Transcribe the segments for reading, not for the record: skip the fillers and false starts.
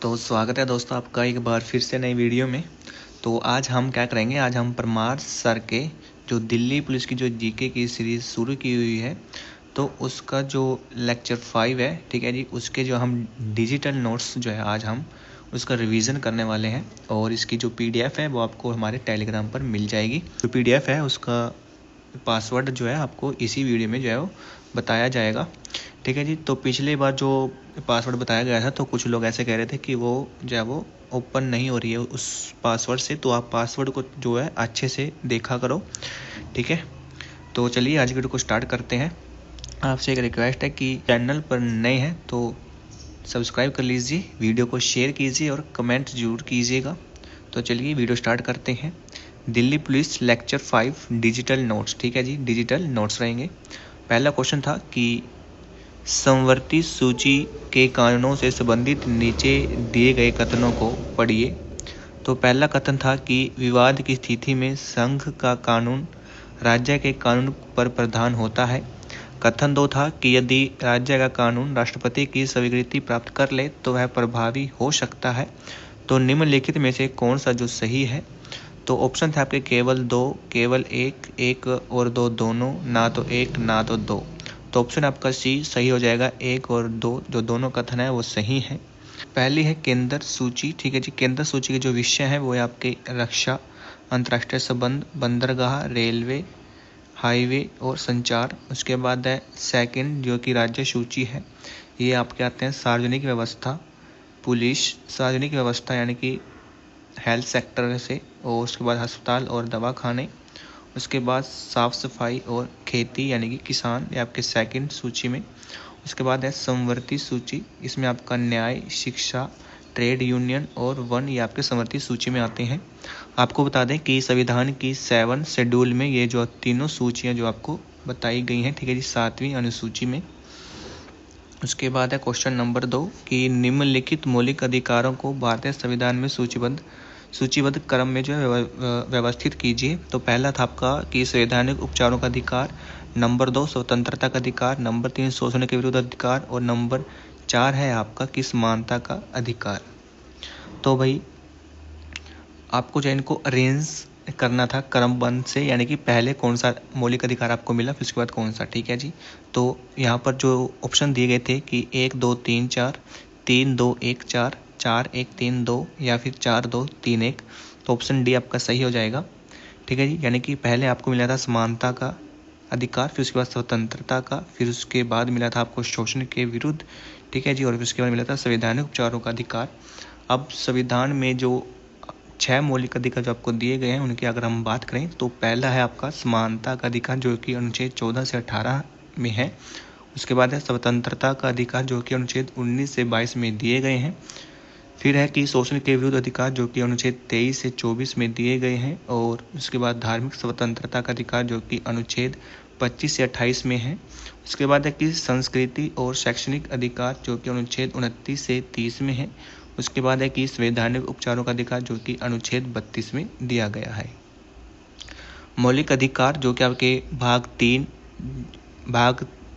तो स्वागत है दोस्तों आपका एक बार फिर से नई वीडियो में। तो आज हम क्या करेंगे, आज हम परमार सर के जो दिल्ली पुलिस की जो जीके की सीरीज़ शुरू की हुई है, तो उसका जो लेक्चर 5 है, ठीक है जी, उसके जो हम डिजिटल नोट्स जो है आज हम उसका रिवीजन करने वाले हैं। और इसकी जो पीडीएफ है वो आपको हमारे टेलीग्राम पर मिल जाएगी। जो पीडीएफ है उसका पासवर्ड जो है आपको इसी वीडियो में जो है वो बताया जाएगा, ठीक है जी। तो पिछली बार जो पासवर्ड बताया गया था, तो कुछ लोग ऐसे कह रहे थे कि वो जो है वो ओपन नहीं हो रही है उस पासवर्ड से, तो आप पासवर्ड को जो है अच्छे से देखा करो, ठीक है। तो चलिए आज वीडियो को स्टार्ट करते हैं। आपसे एक रिक्वेस्ट है कि चैनल पर नए हैं तो सब्सक्राइब कर लीजिए, वीडियो को शेयर कीजिए और कमेंट जरूर कीजिएगा। तो चलिए वीडियो स्टार्ट करते हैं। Delhi police lecture 5 digital notes, ठीक है जी, डिजिटल नोट्स रहेंगे। पहला क्वेश्चन था कि समवर्ती सूची के कानूनों से संबंधित नीचे दिए गए कथनों को पढ़िए। तो पहला कथन था कि विवाद की स्थिति में संघ का कानून राज्य के कानून पर प्रधान होता है। कथन 2 था कि यदि राज्य का कानून राष्ट्रपति की स्वीकृति प्राप्त कर ले तो वह प्रभावी हो सकता है। तो निम्नलिखित में से कौन सा जो सही है? तो ऑप्शन थे आपके केवल 2, केवल 1, 1 और 2 दोनों, ना तो 1 ना तो 2। तो ऑप्शन आपका सी सही हो जाएगा, 1 और 2 जो दोनों कथन है वो सही है। पहली है केंद्र सूची, ठीक है जी। केंद्र सूची के जो विषय हैं वो है आपके रक्षा, अंतर्राष्ट्रीय संबंध, बंदरगाह, रेलवे, हाईवे और संचार। उसके बाद है सेकंड जो कि राज्य सूची है, ये आपके आते हैं सार्वजनिक व्यवस्था, पुलिस, सार्वजनिक व्यवस्था यानी कि हेल्थ सेक्टर से, और उसके बाद अस्पताल और दवाखाने। उसके बाद साफ सफाई और खेती यानी कि किसान, ये आपके सेकंड सूची में। उसके बाद है समवर्ती सूची, इसमें आपका न्याय, शिक्षा, ट्रेड यूनियन और वन, ये आपके समवर्ती सूची में आते हैं। आपको बता दें कि संविधान की 7 शेड्यूल में ये जो तीनों सूचियां जो आपको बताई गई हैं, ठीक है जी, 7वीं अनुसूची में। उसके बाद है क्वेश्चन नंबर 2 कि निम्नलिखित मौलिक अधिकारों को भारतीय संविधान में सूचीबद्ध क्रम में जो है व्यवस्थित कीजिए। तो पहला था आपका कि संवैधानिक उपचारों का अधिकार, नंबर 2 स्वतंत्रता का अधिकार, नंबर 3 शोषण के विरुद्ध अधिकार और नंबर 4 है आपका कि समानता का अधिकार। तो भाई आपको जो इनको अरेंज करना था क्रमबद्ध से, यानी कि पहले कौन सा मौलिक अधिकार आपको मिला फिर उसके बाद कौन सा, ठीक है जी। तो यहाँ पर जो ऑप्शन दिए गए थे कि 1 2 3 4, 3 2 1 4, 4 1 3 2 या फिर 4 2 3 1, तो ऑप्शन डी आपका सही हो जाएगा, ठीक है जी। यानी कि पहले आपको मिला था समानता का अधिकार, फिर उसके बाद स्वतंत्रता का, फिर उसके बाद मिला था आपको शोषण के विरुद्ध, ठीक है जी, और फिर उसके बाद मिला था संवैधानिक उपचारों का अधिकार। अब संविधान में जो 6 मौलिक अधिकार जो आपको दिए गए हैं उनकी अगर हम बात करें, तो पहला है आपका समानता का अधिकार जो कि अनुच्छेद 14 से 18 में है। उसके बाद है स्वतंत्रता का अधिकार जो कि अनुच्छेद 19 से 22 में दिए गए हैं। फिर है कि शोषण के विरुद्ध अधिकार जो कि अनुच्छेद 23 से 24 में दिए गए हैं। और उसके बाद धार्मिक स्वतंत्रता का अधिकार जो कि अनुच्छेद 25 से 28 में है। उसके बाद है कि संस्कृति और शैक्षणिक अधिकार जो कि अनुच्छेद 29 से 30 में है। उसके बाद है कि संवैधानिक उपचारों का अधिकार जो कि अनुच्छेद 32 में दिया गया है। मौलिक अधिकार जो कि आपके भाग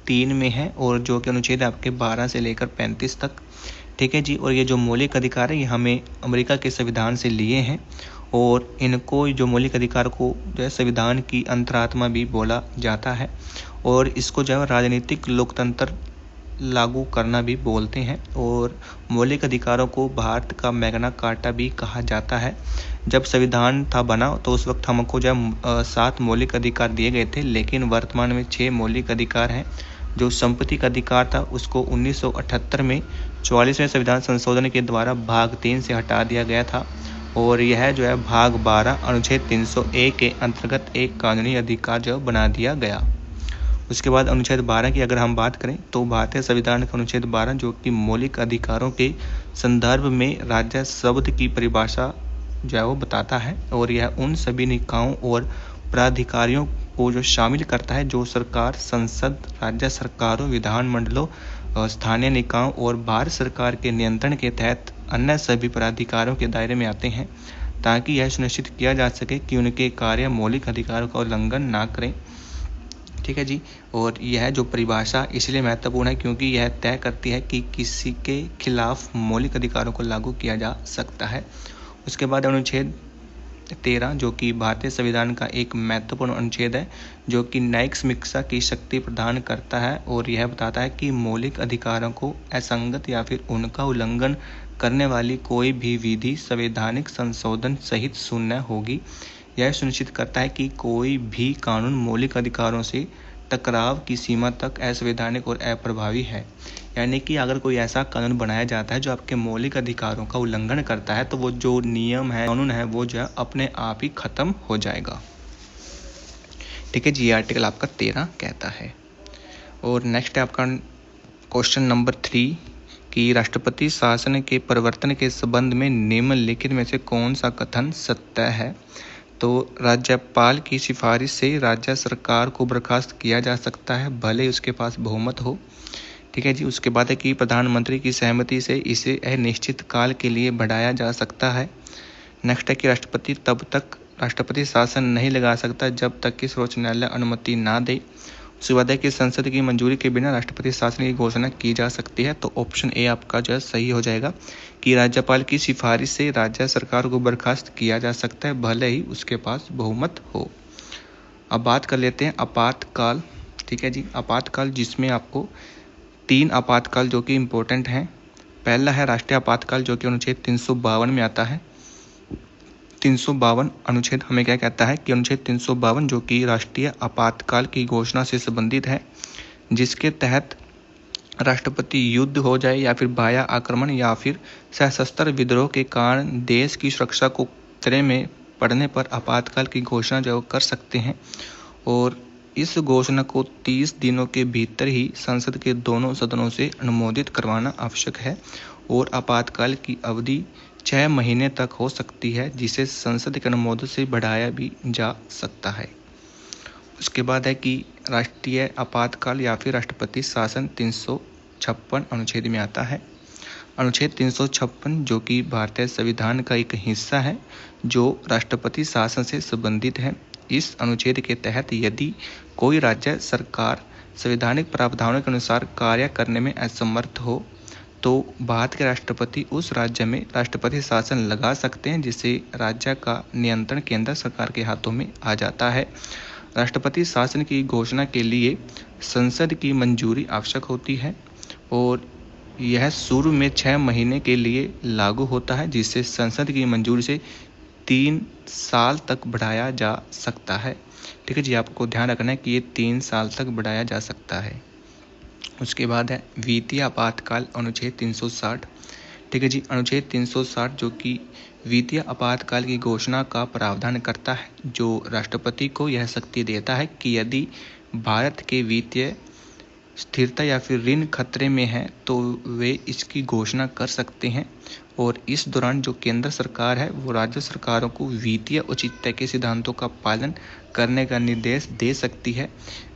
3 में है और जो कि अनुच्छेद आपके 12 से लेकर 35 तक, ठीक है जी। और ये जो मौलिक अधिकार है ये हमें अमेरिका के संविधान से लिए हैं, और इनको जो मौलिक अधिकार को जो है संविधान की अंतरात्मा भी बोला जाता है, और इसको जो है राजनीतिक लोकतंत्र लागू करना भी बोलते हैं। और मौलिक अधिकारों को भारत का मैग्ना कार्टा भी कहा जाता है। जब संविधान था बना तो उस वक्त हमको जो 7 मौलिक अधिकार दिए गए थे, लेकिन वर्तमान में 6 मौलिक अधिकार हैं। जो संपत्ति का अधिकार था उसको 1978 में 44वें संविधान संशोधन के द्वारा भाग 3 से हटा दिया गया था, और यह जो है भाग 12 अनुच्छेद 301 के अंतर्गत एक कानूनी अधिकार जो बना दिया गया। उसके बाद अनुच्छेद 12 की अगर हम बात करें, तो भारतीय संविधान का अनुच्छेद 12 जो कि मौलिक अधिकारों के संदर्भ में राज्य शब्द की परिभाषा जो है वो बताता है, और यह उन सभी निकायों और प्राधिकारियों को जो शामिल करता है जो सरकार, संसद, राज्य सरकारों, विधानमंडलों, स्थानीय निकायों और भारत सरकार के नियंत्रण के तहत अन्य सभी प्राधिकारों के दायरे में आते हैं, ताकि यह सुनिश्चित किया जा सके कि उनके कार्य मौलिक अधिकारों का उल्लंघन ना करें। ठीक है जी। और यह जो परिभाषा इसलिए महत्वपूर्ण है क्योंकि यह तय करती है कि किसी के खिलाफ मौलिक अधिकारों को लागू किया जा सकता है। उसके बाद अनुच्छेद 13 जो कि भारतीय संविधान का एक महत्वपूर्ण अनुच्छेद है, जो कि न्यायिक समीक्षा की शक्ति प्रदान करता है और यह बताता है कि मौलिक अधिकारों को असंगत या फिर उनका उल्लंघन करने वाली कोई भी विधि संवैधानिक संशोधन सहित शून्य होगी। यह सुनिश्चित करता है कि कोई भी कानून मौलिक अधिकारों से टकराव की सीमा तक असंवैधानिक और अप्रभावी है। यानी कि अगर कोई ऐसा कानून बनाया जाता है जो आपके मौलिक अधिकारों का उल्लंघन करता है तो वो जो नियम है, कानून है, वो जो है अपने आप ही खत्म हो जाएगा। ठीक है जी, ये आर्टिकल आपका 13 कहता है। और नेक्स्ट है आपका क्वेश्चन नंबर 3 कि राष्ट्रपति शासन के परिवर्तन के संबंध में निम्नलिखित में से कौन सा कथन सत्य है। तो राज्यपाल की सिफारिश से राज्य सरकार को बर्खास्त किया जा सकता है भले उसके पास बहुमत हो। ठीक है जी। उसके बाद है कि प्रधानमंत्री की सहमति से इसे अनिश्चित काल के लिए बढ़ाया जा सकता है। नेक्स्ट है कि राष्ट्रपति तब तक राष्ट्रपति शासन नहीं लगा सकता जब तक कि सर्वोच्च न्यायालय अनुमति ना दे। उसके बाद है कि संसद की मंजूरी के बिना राष्ट्रपति शासन की घोषणा की जा सकती है। तो ऑप्शन ए आपका जो है सही हो जाएगा कि राज्यपाल की सिफारिश से राज्य सरकार को बर्खास्त किया जा सकता है भले ही उसके पास बहुमत हो। अब बात कर लेते हैं आपातकाल। ठीक है जी, आपातकाल जिसमें आपको 3 आपातकाल जो कि इम्पोर्टेंट हैं। पहला है राष्ट्रीय आपातकाल जो कि अनुच्छेद 352 में आता है। 352 अनुच्छेद हमें क्या कहता है कि अनुच्छेद 352 जो कि राष्ट्रीय आपातकाल की घोषणा से संबंधित है, जिसके तहत राष्ट्रपति युद्ध हो जाए या फिर बाह्य आक्रमण या फिर सशस्त्र विद्रोह के कारण देश की सुरक्षा को खतरे में पड़ने पर आपातकाल की घोषणा जो कर सकते हैं। और इस घोषणा को 30 दिनों के भीतर ही संसद के दोनों सदनों से अनुमोदित करवाना आवश्यक है और आपातकाल की अवधि 6 महीने तक हो सकती है, जिसे संसद के अनुमोदन से बढ़ाया भी जा सकता है। उसके बाद है कि राष्ट्रीय आपातकाल या फिर राष्ट्रपति शासन 356 अनुच्छेद में आता है। अनुच्छेद 356 जो कि भारतीय संविधान का एक हिस्सा है जो राष्ट्रपति शासन से संबंधित है। इस अनुच्छेद के तहत यदि कोई राज्य सरकार संवैधानिक प्रावधानों के अनुसार कार्य करने में असमर्थ हो तो भारत के राष्ट्रपति उस राज्य में राष्ट्रपति शासन लगा सकते हैं, जिससे राज्य का नियंत्रण केंद्र सरकार के हाथों में आ जाता है। राष्ट्रपति शासन की घोषणा के लिए संसद की मंजूरी आवश्यक होती है और यह शुरू में 6 महीने के लिए लागू होता है, जिससे संसद की मंजूरी से 3 साल तक बढ़ाया जा सकता है। ठीक है जी, आपको ध्यान रखना है कि ये 3 साल तक बढ़ाया जा सकता है। उसके बाद है वित्तीय आपातकाल अनुच्छेद 360। ठीक है जी, अनुच्छेद 360 जो कि वित्तीय आपातकाल की घोषणा का प्रावधान करता है, जो राष्ट्रपति को यह शक्ति देता है कि यदि भारत के वित्तीय स्थिरता या फिर ऋण खतरे में है तो वे इसकी घोषणा कर सकते हैं और इस दौरान जो केंद्र सरकार है वो राज्य सरकारों को वित्तीय औचित्य के सिद्धांतों का पालन करने का निर्देश दे सकती है।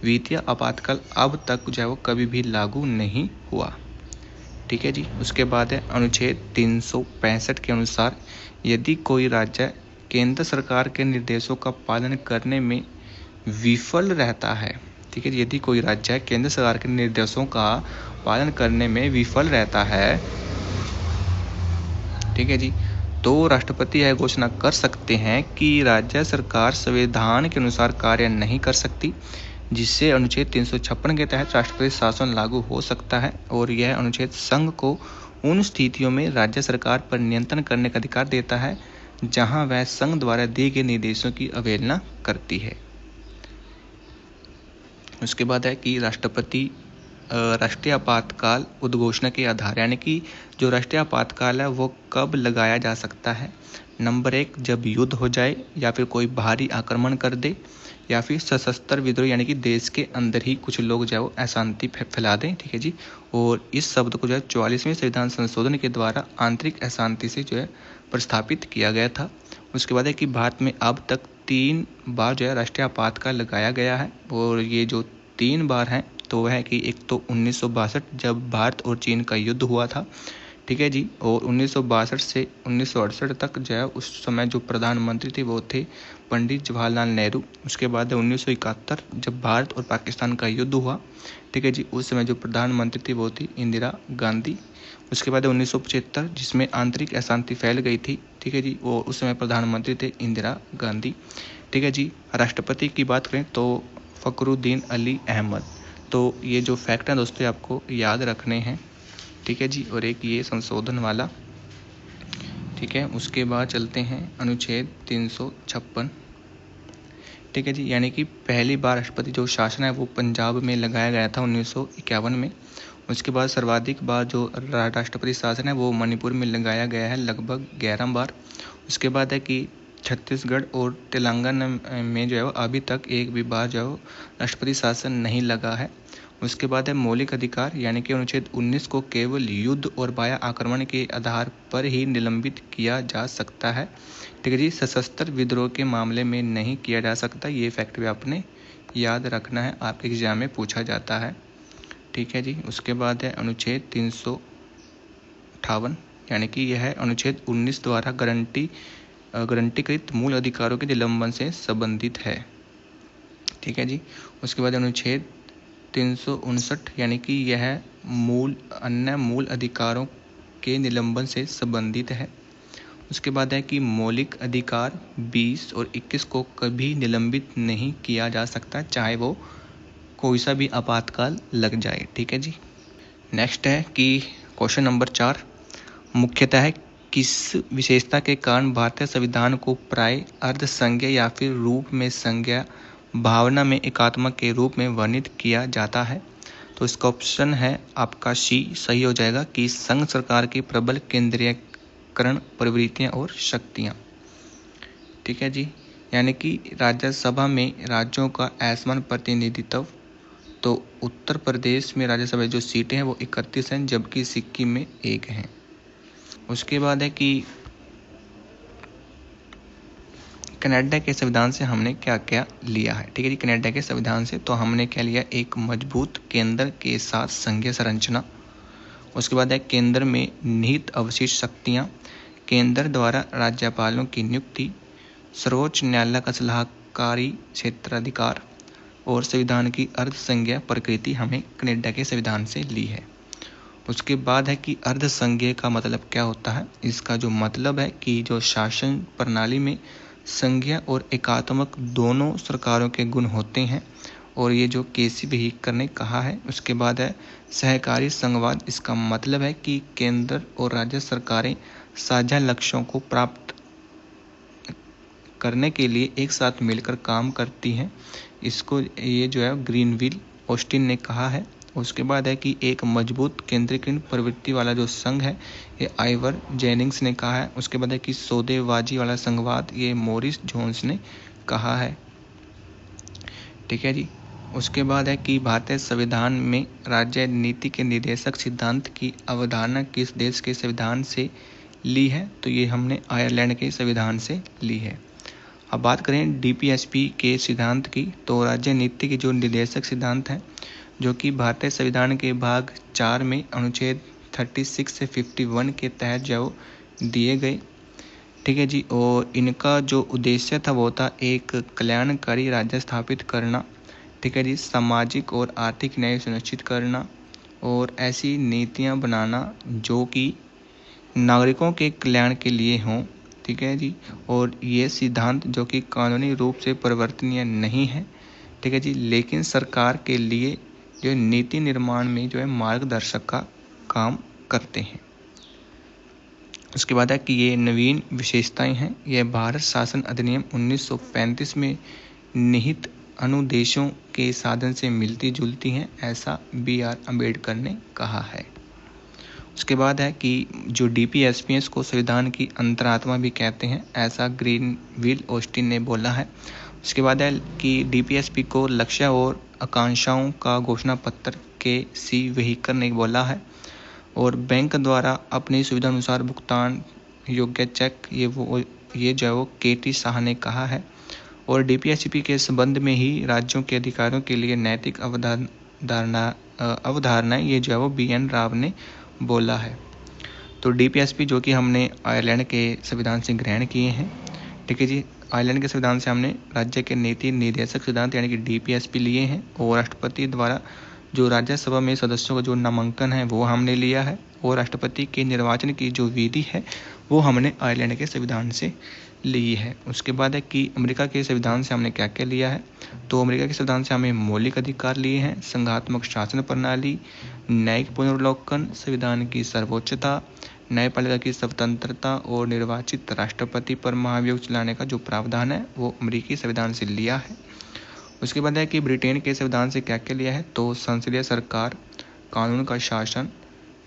वित्तीय आपातकाल अब तक जो है वो कभी भी लागू नहीं हुआ। ठीक है जी। उसके बाद है अनुच्छेद 365 के अनुसार यदि कोई राज्य केंद्र सरकार के निर्देशों का पालन करने में विफल रहता है, ठीक है, यदि कोई राज्य केंद्र सरकार के निर्देशों का पालन करने में विफल रहता है, ठीक है जी, तो राष्ट्रपति यह घोषणा कर सकते हैं कि राज्य सरकार संविधान के अनुसार कार्य नहीं कर सकती, जिससे अनुच्छेद 356 के तहत राष्ट्रपति शासन लागू हो सकता है। और यह अनुच्छेद संघ को उन स्थितियों में राज्य सरकार पर नियंत्रण करने का अधिकार देता है जहां वह संघ द्वारा दिए गए निर्देशों की अवहेलना करती है। उसके बाद है कि राष्ट्रपति राष्ट्रीय आपातकाल उद्घोषणा के आधार, यानी कि जो राष्ट्रीय आपातकाल है वो कब लगाया जा सकता है। नंबर 1, जब युद्ध हो जाए या फिर कोई बाहरी आक्रमण कर दे या फिर सशस्त्र विद्रोह, यानी कि देश के अंदर ही कुछ लोग जो है वो अशांति फैला दें। ठीक है जी। और इस शब्द को जो है 44वें संविधान संशोधन के द्वारा आंतरिक अशांति से जो है प्रस्थापित किया गया था। उसके बाद है कि भारत में अब तक 3 बार जो है राष्ट्रीय आपातकाल लगाया गया है और ये जो 3 बार हैं तो वह है कि एक तो 1962 जब भारत और चीन का युद्ध हुआ था, ठीक है जी। और 1962 से 1968 तक जो है उस समय जो प्रधानमंत्री थे वो थे पंडित जवाहरलाल नेहरू। उसके बाद 1971 जब भारत और पाकिस्तान का युद्ध हुआ, ठीक है जी, उस समय जो प्रधानमंत्री थी वो थी इंदिरा गांधी। उसके बाद 1975 जिसमें आंतरिक अशांति फैल गई थी, ठीक है जी, वो उस समय प्रधानमंत्री थे इंदिरा गांधी। ठीक है जी। राष्ट्रपति की बात करें तो फ़खरुद्दीन अली अहमद। तो ये जो फैक्ट हैं दोस्तों आपको याद रखने हैं, ठीक है जी। और एक ये संशोधन वाला, ठीक है। उसके बाद चलते हैं अनुच्छेद 356, ठीक है जी, यानी कि पहली बार राष्ट्रपति जो शासन है वो पंजाब में लगाया गया था 1951 में। उसके बाद सर्वाधिक बार जो राष्ट्रपति शासन है वो मणिपुर में लगाया गया है, लगभग 11 बार। उसके बाद है कि छत्तीसगढ़ और तेलंगाना में जो है वो अभी तक एक भी बार जो है राष्ट्रपति शासन नहीं लगा है। उसके बाद है मौलिक अधिकार, यानी कि अनुच्छेद 19 को केवल युद्ध और बाह्य आक्रमण के आधार पर ही निलंबित किया जा सकता है, ठीक है जी, सशस्त्र विद्रोह के मामले में नहीं किया जा सकता। ये फैक्ट भी आपने याद रखना है, आपके एग्जाम में पूछा जाता है, ठीक है जी। उसके बाद है अनुच्छेद 358, यानी कि यह अनुच्छेद 19 द्वारा गारंटीकृत मूल अधिकारों के निलंबन से संबंधित है, ठीक है जी। उसके बाद अनुच्छेद 359, यानी कि यह अन्य मूल अधिकारों के निलंबन से संबंधित है। उसके बाद है कि मौलिक अधिकार 20 और 21 को कभी निलंबित नहीं किया जा सकता, चाहे वो कोई सा भी आपातकाल लग जाए, ठीक है जी। नेक्स्ट है कि क्वेश्चन नंबर 4, मुख्यतः है किस विशेषता के कारण भारतीय संविधान को प्राय अर्धसंज्ञा या फिर रूप में संज्ञा भावना में एकात्मक के रूप में वर्णित किया जाता है। तो इसका ऑप्शन है आपका सी सही हो जाएगा कि संघ सरकार की प्रबल केंद्रीयकरण प्रवृत्तियां और शक्तियां, ठीक है जी, यानी कि राज्यसभा में राज्यों का असमान प्रतिनिधित्व। तो उत्तर प्रदेश में राज्यसभा जो सीटें हैं वो 31 हैं, जबकि सिक्किम में 1 हैं। उसके बाद है कि कनाडा के संविधान से हमने क्या क्या लिया है, ठीक है जी। कनाडा के संविधान से तो हमने क्या लिया, एक मजबूत केंद्र के साथ संघीय संरचना। उसके बाद है केंद्र में निहित अवशिष्ट शक्तियाँ, केंद्र द्वारा राज्यपालों की नियुक्ति, सर्वोच्च न्यायालय का सलाहकारी क्षेत्राधिकार और संविधान की अर्धसंज्ञा प्रकृति हमें कनाडा के संविधान से ली है। उसके बाद है कि अर्धसंज्ञा का मतलब क्या होता है। इसका जो मतलब है कि जो शासन प्रणाली में संघीय और एकात्मक दोनों सरकारों के गुण होते हैं, और ये जो केसी बेहिकर ने कहा है। उसके बाद है सहकारी संघवाद। इसका मतलब है कि केंद्र और राज्य सरकारें साझा लक्ष्यों को प्राप्त करने के लिए एक साथ मिलकर काम करती हैं। इसको ये जो है ग्रीनविल ऑस्टिन ने कहा है। उसके बाद है कि एक मजबूत केंद्रीकृत प्रवृत्ति वाला जो संघ है ये आइवर जेनिंग्स ने कहा है। उसके बाद है कि सौदेबाजी वाला संघवाद ये मॉरिस जोन्स ने कहा है, ठीक है जी। उसके बाद है कि भारतीय संविधान में राज्य नीति के निर्देशक सिद्धांत की अवधारणा किस देश के संविधान से ली है, तो ये हमने आयरलैंड के संविधान से ली है। अब बात करें डीपीएसपी के सिद्धांत की, तो राज्य नीति के जो निर्देशक सिद्धांत हैं जो कि भारतीय संविधान के भाग 4 में अनुच्छेद 36 से 51 के तहत जो दिए गए, ठीक है जी। और इनका जो उद्देश्य था वो था एक कल्याणकारी राज्य स्थापित करना, ठीक है जी, सामाजिक और आर्थिक न्याय सुनिश्चित करना और ऐसी नीतियां बनाना जो कि नागरिकों के कल्याण के लिए हों, ठीक है जी। और ये सिद्धांत जो कि कानूनी रूप से परिवर्तनीय नहीं है, ठीक है जी, लेकिन सरकार के लिए जो नीति निर्माण में जो है मार्गदर्शक का काम करते हैं। उसके बाद है कि ये नवीन विशेषताएं हैं। यह भारत शासन अधिनियम 1935 में निहित अनुदेशों के साधन से मिलती जुलती हैं, ऐसा BR अम्बेडकर ने कहा है। उसके बाद है कि जो डीपीएसपीएस को संविधान की अंतरात्मा भी कहते हैं, ऐसा ग्रीनविल ऑस्टिन ने बोला है। उसके बाद है कि डीपीएसपी को लक्ष्य और आकांक्षाओं का घोषणा पत्र KC बेहिकर ने बोला है। और बैंक द्वारा अपनी सुविधा अनुसार भुगतान योग्य चेक ये जो KT शाह ने कहा है। और डीपीएसपी के संबंध में ही राज्यों के अधिकारों के लिए नैतिक अवधारणाएं ये जो BN राव ने बोला है। तो DPSP जो कि हमने आयरलैंड के संविधान से ग्रहण किए हैं, ठीक है जी। आयरलैंड के संविधान से हमने राज्य के नीति निर्देशक सिद्धांत यानी कि DPSP लिए हैं, और राष्ट्रपति द्वारा जो राज्यसभा में सदस्यों का जो नामांकन है वो हमने लिया है, और राष्ट्रपति के निर्वाचन की जो विधि है वो हमने आयरलैंड के संविधान से ली है। उसके बाद है कि अमेरिका के संविधान से हमने क्या क्या लिया है। तो अमेरिका के संविधान से हमें मौलिक अधिकार लिए हैं, संघात्मक शासन प्रणाली, न्यायिक पुनर्वलोकन, संविधान की सर्वोच्चता, न्यायपालिका की स्वतंत्रता और निर्वाचित राष्ट्रपति पर महाभियोग चलाने का जो प्रावधान है वो अमेरिकी संविधान से लिया है। उसके बाद है कि ब्रिटेन के संविधान से क्या क्या लिया है। तो संसदीय सरकार, कानून का शासन,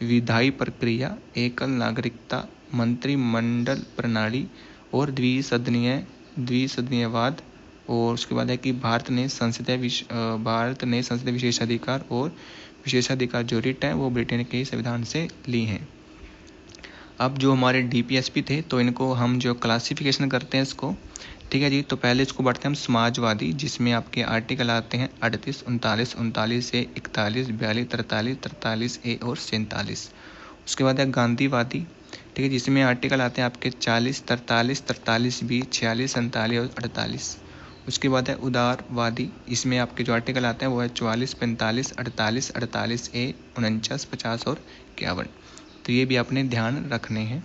विधायी प्रक्रिया, एकल नागरिकता, मंत्रिमंडल प्रणाली और द्विसदनीयवाद। और उसके बाद है कि भारत ने संसदीय विशेषाधिकार और विशेषाधिकार जो रिट है वो ब्रिटेन के संविधान से ली हैं। अब जो हमारे DPSP थे तो इनको हम जो क्लासिफिकेशन करते हैं इसको, ठीक है जी। तो पहले इसको बढ़ते हैं हम समाजवादी, जिसमें आपके आर्टिकल आते हैं 38, 39, 39A, 41, 42, 43, 43A और 47। उसके बाद है गांधीवादी, ठीक है, जिसमें आर्टिकल आते हैं आपके 40, 43, 43B, 46, 47 और 48। उसके बाद है उदारवादी, इसमें आपके जो आर्टिकल आते हैं वो है 44, 45, 48, 48A, 49, 50 और 51। तो ये भी आपने ध्यान रखने हैं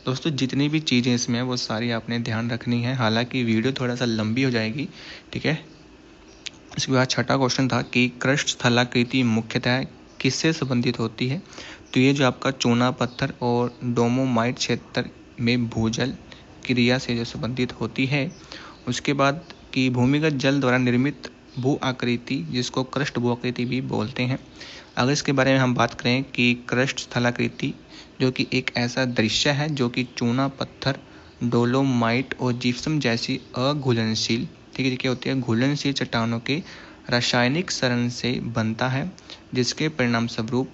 दोस्तों। जितनी भी चीज़ें इसमें वो सारी आपने ध्यान रखनी है, हालांकि वीडियो थोड़ा सा लंबी हो जाएगी, ठीक है। इसके बाद छठा क्वेश्चन था कि क्रस्ट स्थलाकृति मुख्यतः किससे संबंधित होती है। तो ये जो आपका चूना पत्थर और डोमोमाइट क्षेत्र में भूजल क्रिया से जो संबंधित होती है। उसके बाद कि भूमिगत जल द्वारा निर्मित भू आकृति, जिसको क्रस्ट भू आकृति भी बोलते हैं। अगर इसके बारे में हम बात करें कि क्रस्ट स्थलाकृति जो कि एक ऐसा दृश्य है जो कि चूना पत्थर, डोलोमाइट और जिप्सम जैसी अघुलनशील, ठीक है, क्या होती है, घुलनशील चट्टानों के रासायनिक शरण से बनता है, जिसके परिणाम स्वरूप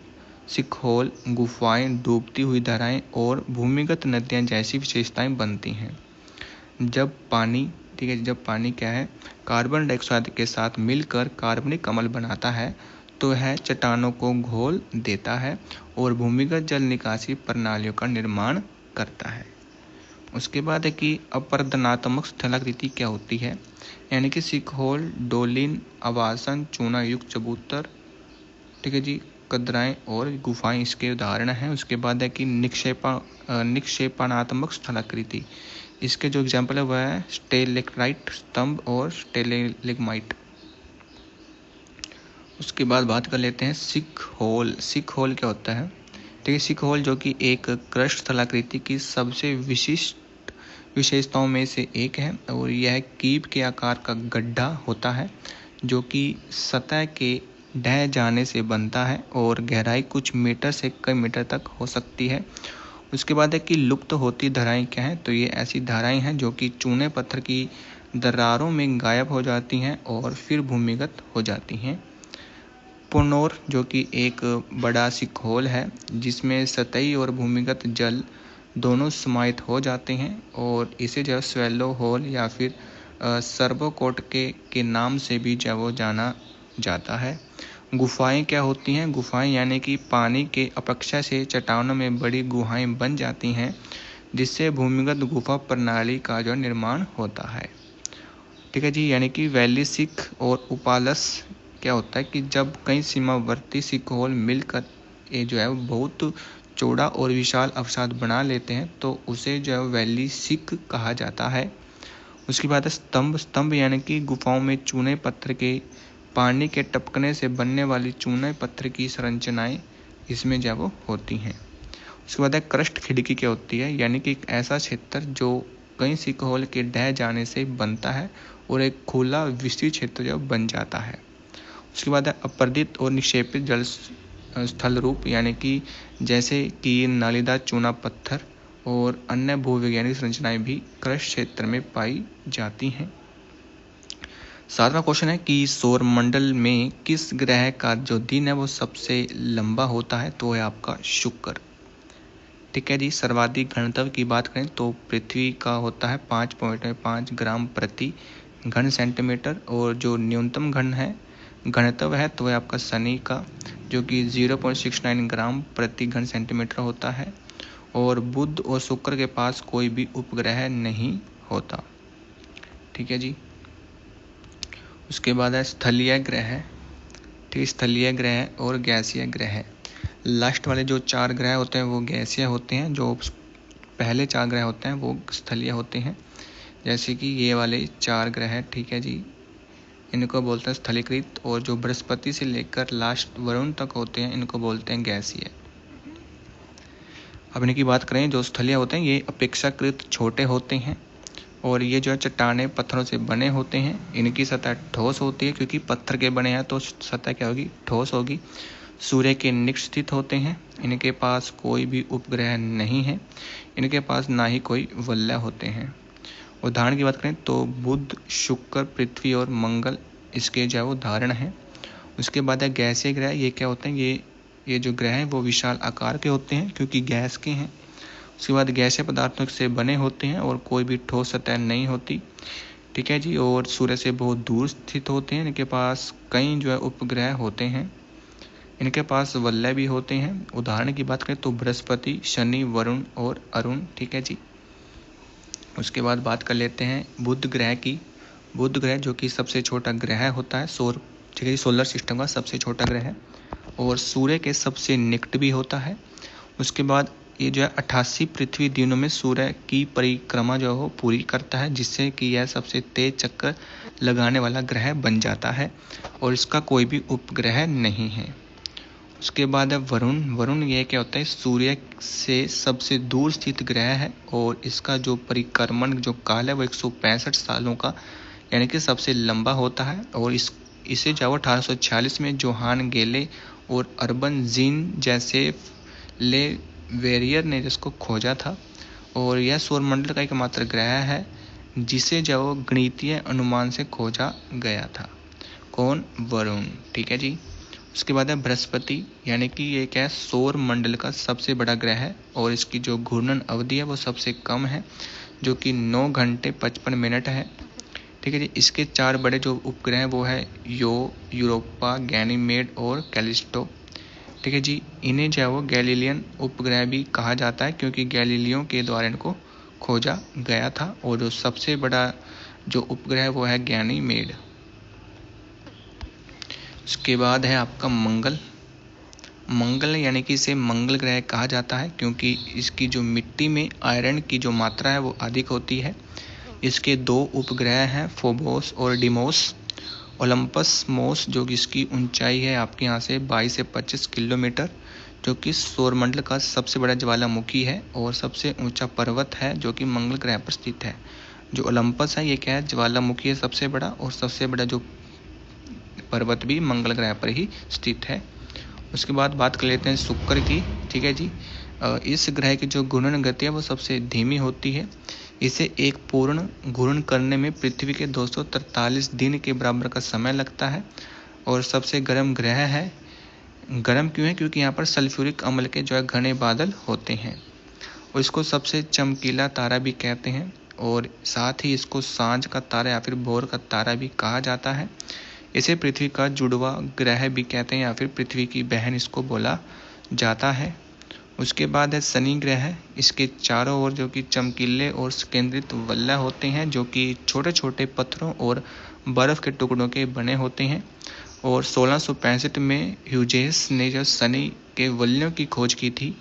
सिंकहोल, गुफाएं, डूबती हुई धाराएं और भूमिगत नदियां जैसी विशेषताएं बनती हैं। जब पानी, ठीक है, जब पानी क्या है, कार्बन डाइऑक्साइड के साथ मिलकर कार्बनिक अम्ल बनाता है तो यह चट्टानों को घोल देता है और भूमिगत जल निकासी प्रणालियों का निर्माण करता है। उसके बाद है कि अपरदनात्मक स्थलाकृति क्या होती है, यानी कि सिंकहोल, डोलिन, आवासन, चूना युक्त चबूतर, ठीक है जी, कदराएं और गुफाएं इसके उदाहरण हैं। उसके बाद है कि निक्षेपणात्मक स्थलाकृति, इसके जो एग्जाम्पल है वह है स्टेलेक्टाइट स्तंभ और स्टेलेग्माइट। उसके बाद बात कर लेते हैं सिंकहोल। सिंकहोल क्या होता है, ठीक है। सिंकहोल जो कि एक क्रस्ट स्थलाकृति की सबसे विशिष्ट विशेषताओं में से एक है, और यह कीप के आकार का गड्ढा होता है जो कि सतह के ढह जाने से बनता है और गहराई कुछ मीटर से कई मीटर तक हो सकती है। उसके बाद है कि लुप्त होती धाराएं क्या हैं। तो ये ऐसी धाराएं हैं जो कि चूने पत्थर की दरारों में गायब हो जाती हैं और फिर भूमिगत हो जाती हैं। पुनौर जो कि एक बड़ा सिंकहोल है जिसमें सतही और भूमिगत जल दोनों समाहित हो जाते हैं, और इसे जो स्वेलो होल या फिर सर्वोकोट के नाम से भी जो वो जाना जाता है। गुफाएं क्या होती हैं, गुफाएं यानी कि पानी के अपेक्षा से चट्टानों में बड़ी गुहाएं बन जाती हैं, जिससे भूमिगत गुफा प्रणाली का जो निर्माण होता है, ठीक है जी। यानी कि वैली सिंक और उपालस क्या होता है कि जब कई सीमावर्ती सिंकहोल मिलकर ये जो है बहुत चौड़ा और विशाल अवसाद बना लेते हैं तो उसे जो है वैली सिंक कहा जाता है। उसके बाद स्तंभ, स्तंभ यानी कि गुफाओं में चूने पत्थर के पानी के टपकने से बनने वाली चूने पत्थर की संरचनाएं इसमें जो वो होती हैं। उसके बाद क्रस्ट खिड़की क्या होती है, यानी कि एक ऐसा क्षेत्र जो कई सिंकहोल के ढह जाने से बनता है और एक खुला विस्तृत क्षेत्र जो बन जाता है। उसके बाद अपरदित और निक्षेपित जल स्थल रूप, यानी कि जैसे कि नालीदार चूना पत्थर और अन्य भूवैज्ञानिक संरचनाएं भी क्रस्ट क्षेत्र में पाई जाती हैं। 7वां क्वेश्चन है कि सौर मंडल में किस ग्रह का जो दिन है वो सबसे लंबा होता है। तो है आपका शुक्र, ठीक है जी। सर्वाधिक घनत्व की बात करें तो पृथ्वी का होता है 5.5 ग्राम प्रति घन सेंटीमीटर, और जो न्यूनतम घनत्व है तो है आपका शनि का जो कि 0.69 ग्राम प्रति घन सेंटीमीटर होता है। और बुध और शुक्र के पास कोई भी उपग्रह नहीं होता। ठीक है जी। उसके बाद है स्थलीय ग्रह। ठीक, स्थलीय ग्रह और गैसीय ग्रह। लास्ट वाले जो 4 ग्रह होते हैं वो गैसीय होते हैं, जो पहले 4 ग्रह होते हैं वो स्थलीय होते हैं। जैसे कि ये वाले 4 ग्रह, ठीक है जी, इनको बोलते हैं स्थलीकृत, और जो बृहस्पति से लेकर लास्ट वरुण तक होते हैं इनको बोलते हैं गैसीय। अब इनकी बात करें, जो स्थलीय होते हैं ये अपेक्षाकृत छोटे होते हैं और ये जो है चट्टानें पत्थरों से बने होते हैं। इनकी सतह ठोस होती है, क्योंकि पत्थर के बने हैं तो सतह क्या होगी, ठोस होगी। सूर्य के निकट स्थित होते हैं। इनके पास कोई भी उपग्रह नहीं है। इनके पास ना ही कोई वलय होते हैं। उदाहरण की बात करें तो बुध, शुक्र, पृथ्वी और मंगल इसके जो उदाहरण हैं। उसके बाद है गैसीय ग्रह। ये क्या होते हैं, ये जो ग्रह हैं वो विशाल आकार के होते हैं, क्योंकि गैस के हैं। उसके बाद गैसीय पदार्थों से बने होते हैं और कोई भी ठोस सतह नहीं होती। ठीक है जी। और सूर्य से बहुत दूर स्थित होते हैं। इनके पास कई जो है उपग्रह होते हैं। इनके पास वलय भी होते हैं। उदाहरण की बात करें तो बृहस्पति, शनि, वरुण और अरुण। ठीक है जी। उसके बाद बात कर लेते हैं बुध ग्रह की। बुध ग्रह जो कि सबसे छोटा ग्रह होता है, ठीक है जी, सोलर सिस्टम का सबसे छोटा ग्रह है और सूर्य के सबसे निकट भी होता है। उसके बाद ये जो है 88 पृथ्वी दिनों में सूर्य की परिक्रमा जो है पूरी करता है, जिससे कि यह सबसे तेज चक्कर लगाने वाला ग्रह बन जाता है और इसका कोई भी उपग्रह नहीं है। उसके बाद है वरुण। वरुण ये क्या होता है, सूर्य से सबसे दूर स्थित ग्रह है और इसका जो परिक्रमण जो काल है वो 165 सालों का, यानी कि सबसे लंबा होता है। और इसे जो 1846 में जोहान गेले और अर्बन जीन जैसे ले वेरियर ने जिसको खोजा था। और यह सौरमंडल का एकमात्र ग्रह है जिसे जो गणितीय अनुमान से खोजा गया था। कौन? वरुण। ठीक है जी। उसके बाद है बृहस्पति, यानी कि ये क्या है, सौर मंडल का सबसे बड़ा ग्रह है और इसकी जो घूर्णन अवधि है वो सबसे कम है, जो कि 9 घंटे 55 मिनट है। ठीक है जी। इसके 4 बड़े जो उपग्रह वो है यूरोपा, गैनीमेड और कैलिस्टो। ठीक है जी। इन्हें जो है वो गैलीलियन उपग्रह भी कहा जाता है, क्योंकि गैलीलियो के द्वारा इनको खोजा गया था। और जो सबसे बड़ा जो उपग्रह वो है गैनीमेड। उसके बाद है आपका मंगल। मंगल यानी कि इसे मंगल ग्रह कहा जाता है, क्योंकि इसकी जो मिट्टी में आयरन की जो मात्रा है वो अधिक होती है। इसके 2 उपग्रह हैं, फोबोस और डिमोस। ओलंपस मोस जो कि इसकी ऊंचाई है आपके यहाँ से 22 से 25 किलोमीटर, जो कि सौरमंडल का सबसे बड़ा ज्वालामुखी है और सबसे ऊंचा पर्वत है जो कि मंगल ग्रह पर स्थित है। जो ओलंपस है ये क्या है, ज्वालामुखी है सबसे बड़ा, और सबसे बड़ा जो पर्वत भी मंगल ग्रह पर ही स्थित है। उसके बाद बात कर लेते हैं शुक्र की। ठीक है जी। इस ग्रह की जो घूर्णन गति है वो सबसे धीमी होती है। इसे एक पूर्ण घूर्ण करने में पृथ्वी के 243 दिन के बराबर का समय लगता है और सबसे गर्म ग्रह है। गर्म क्यों है? क्योंकि यहाँ पर सल्फ्यूरिक अम्ल के जो है घने बादल होते हैं और इसको सबसे चमकीला तारा भी कहते हैं, और साथ ही इसको सांझ का तारा या फिर भोर का तारा भी कहा जाता है। इसे पृथ्वी का जुड़वा ग्रह भी कहते हैं या फिर पृथ्वी की बहन इसको बोला जाता है। उसके बाद है शनि ग्रह। इसके चारों ओर जो कि चमकीले और केंद्रित वलय होते हैं, जो कि छोटे छोटे पत्थरों और बर्फ के टुकड़ों के बने होते हैं। और 1665 में ह्यूजेस ने जो शनि के वलयों की खोज की थी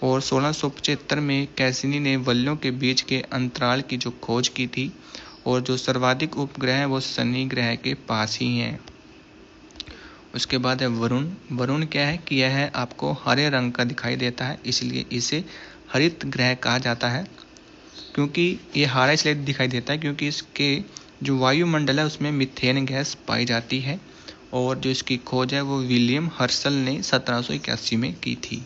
और 1675 में कैसिनी ने वलयों के बीच के अंतराल की जो खोज की थी। और जो सर्वाधिक उपग्रह है वो शनि ग्रह के पास ही हैं। उसके बाद है वरुण। वरुण क्या है कि यह है आपको हरे रंग का दिखाई देता है, इसलिए इसे हरित ग्रह कहा जाता है। क्योंकि ये हरा इसलिए दिखाई देता है क्योंकि इसके जो वायुमंडल है उसमें मीथेन गैस पाई जाती है और जो इसकी खोज है वो विलियम हर्शल ने 1781 में की थी।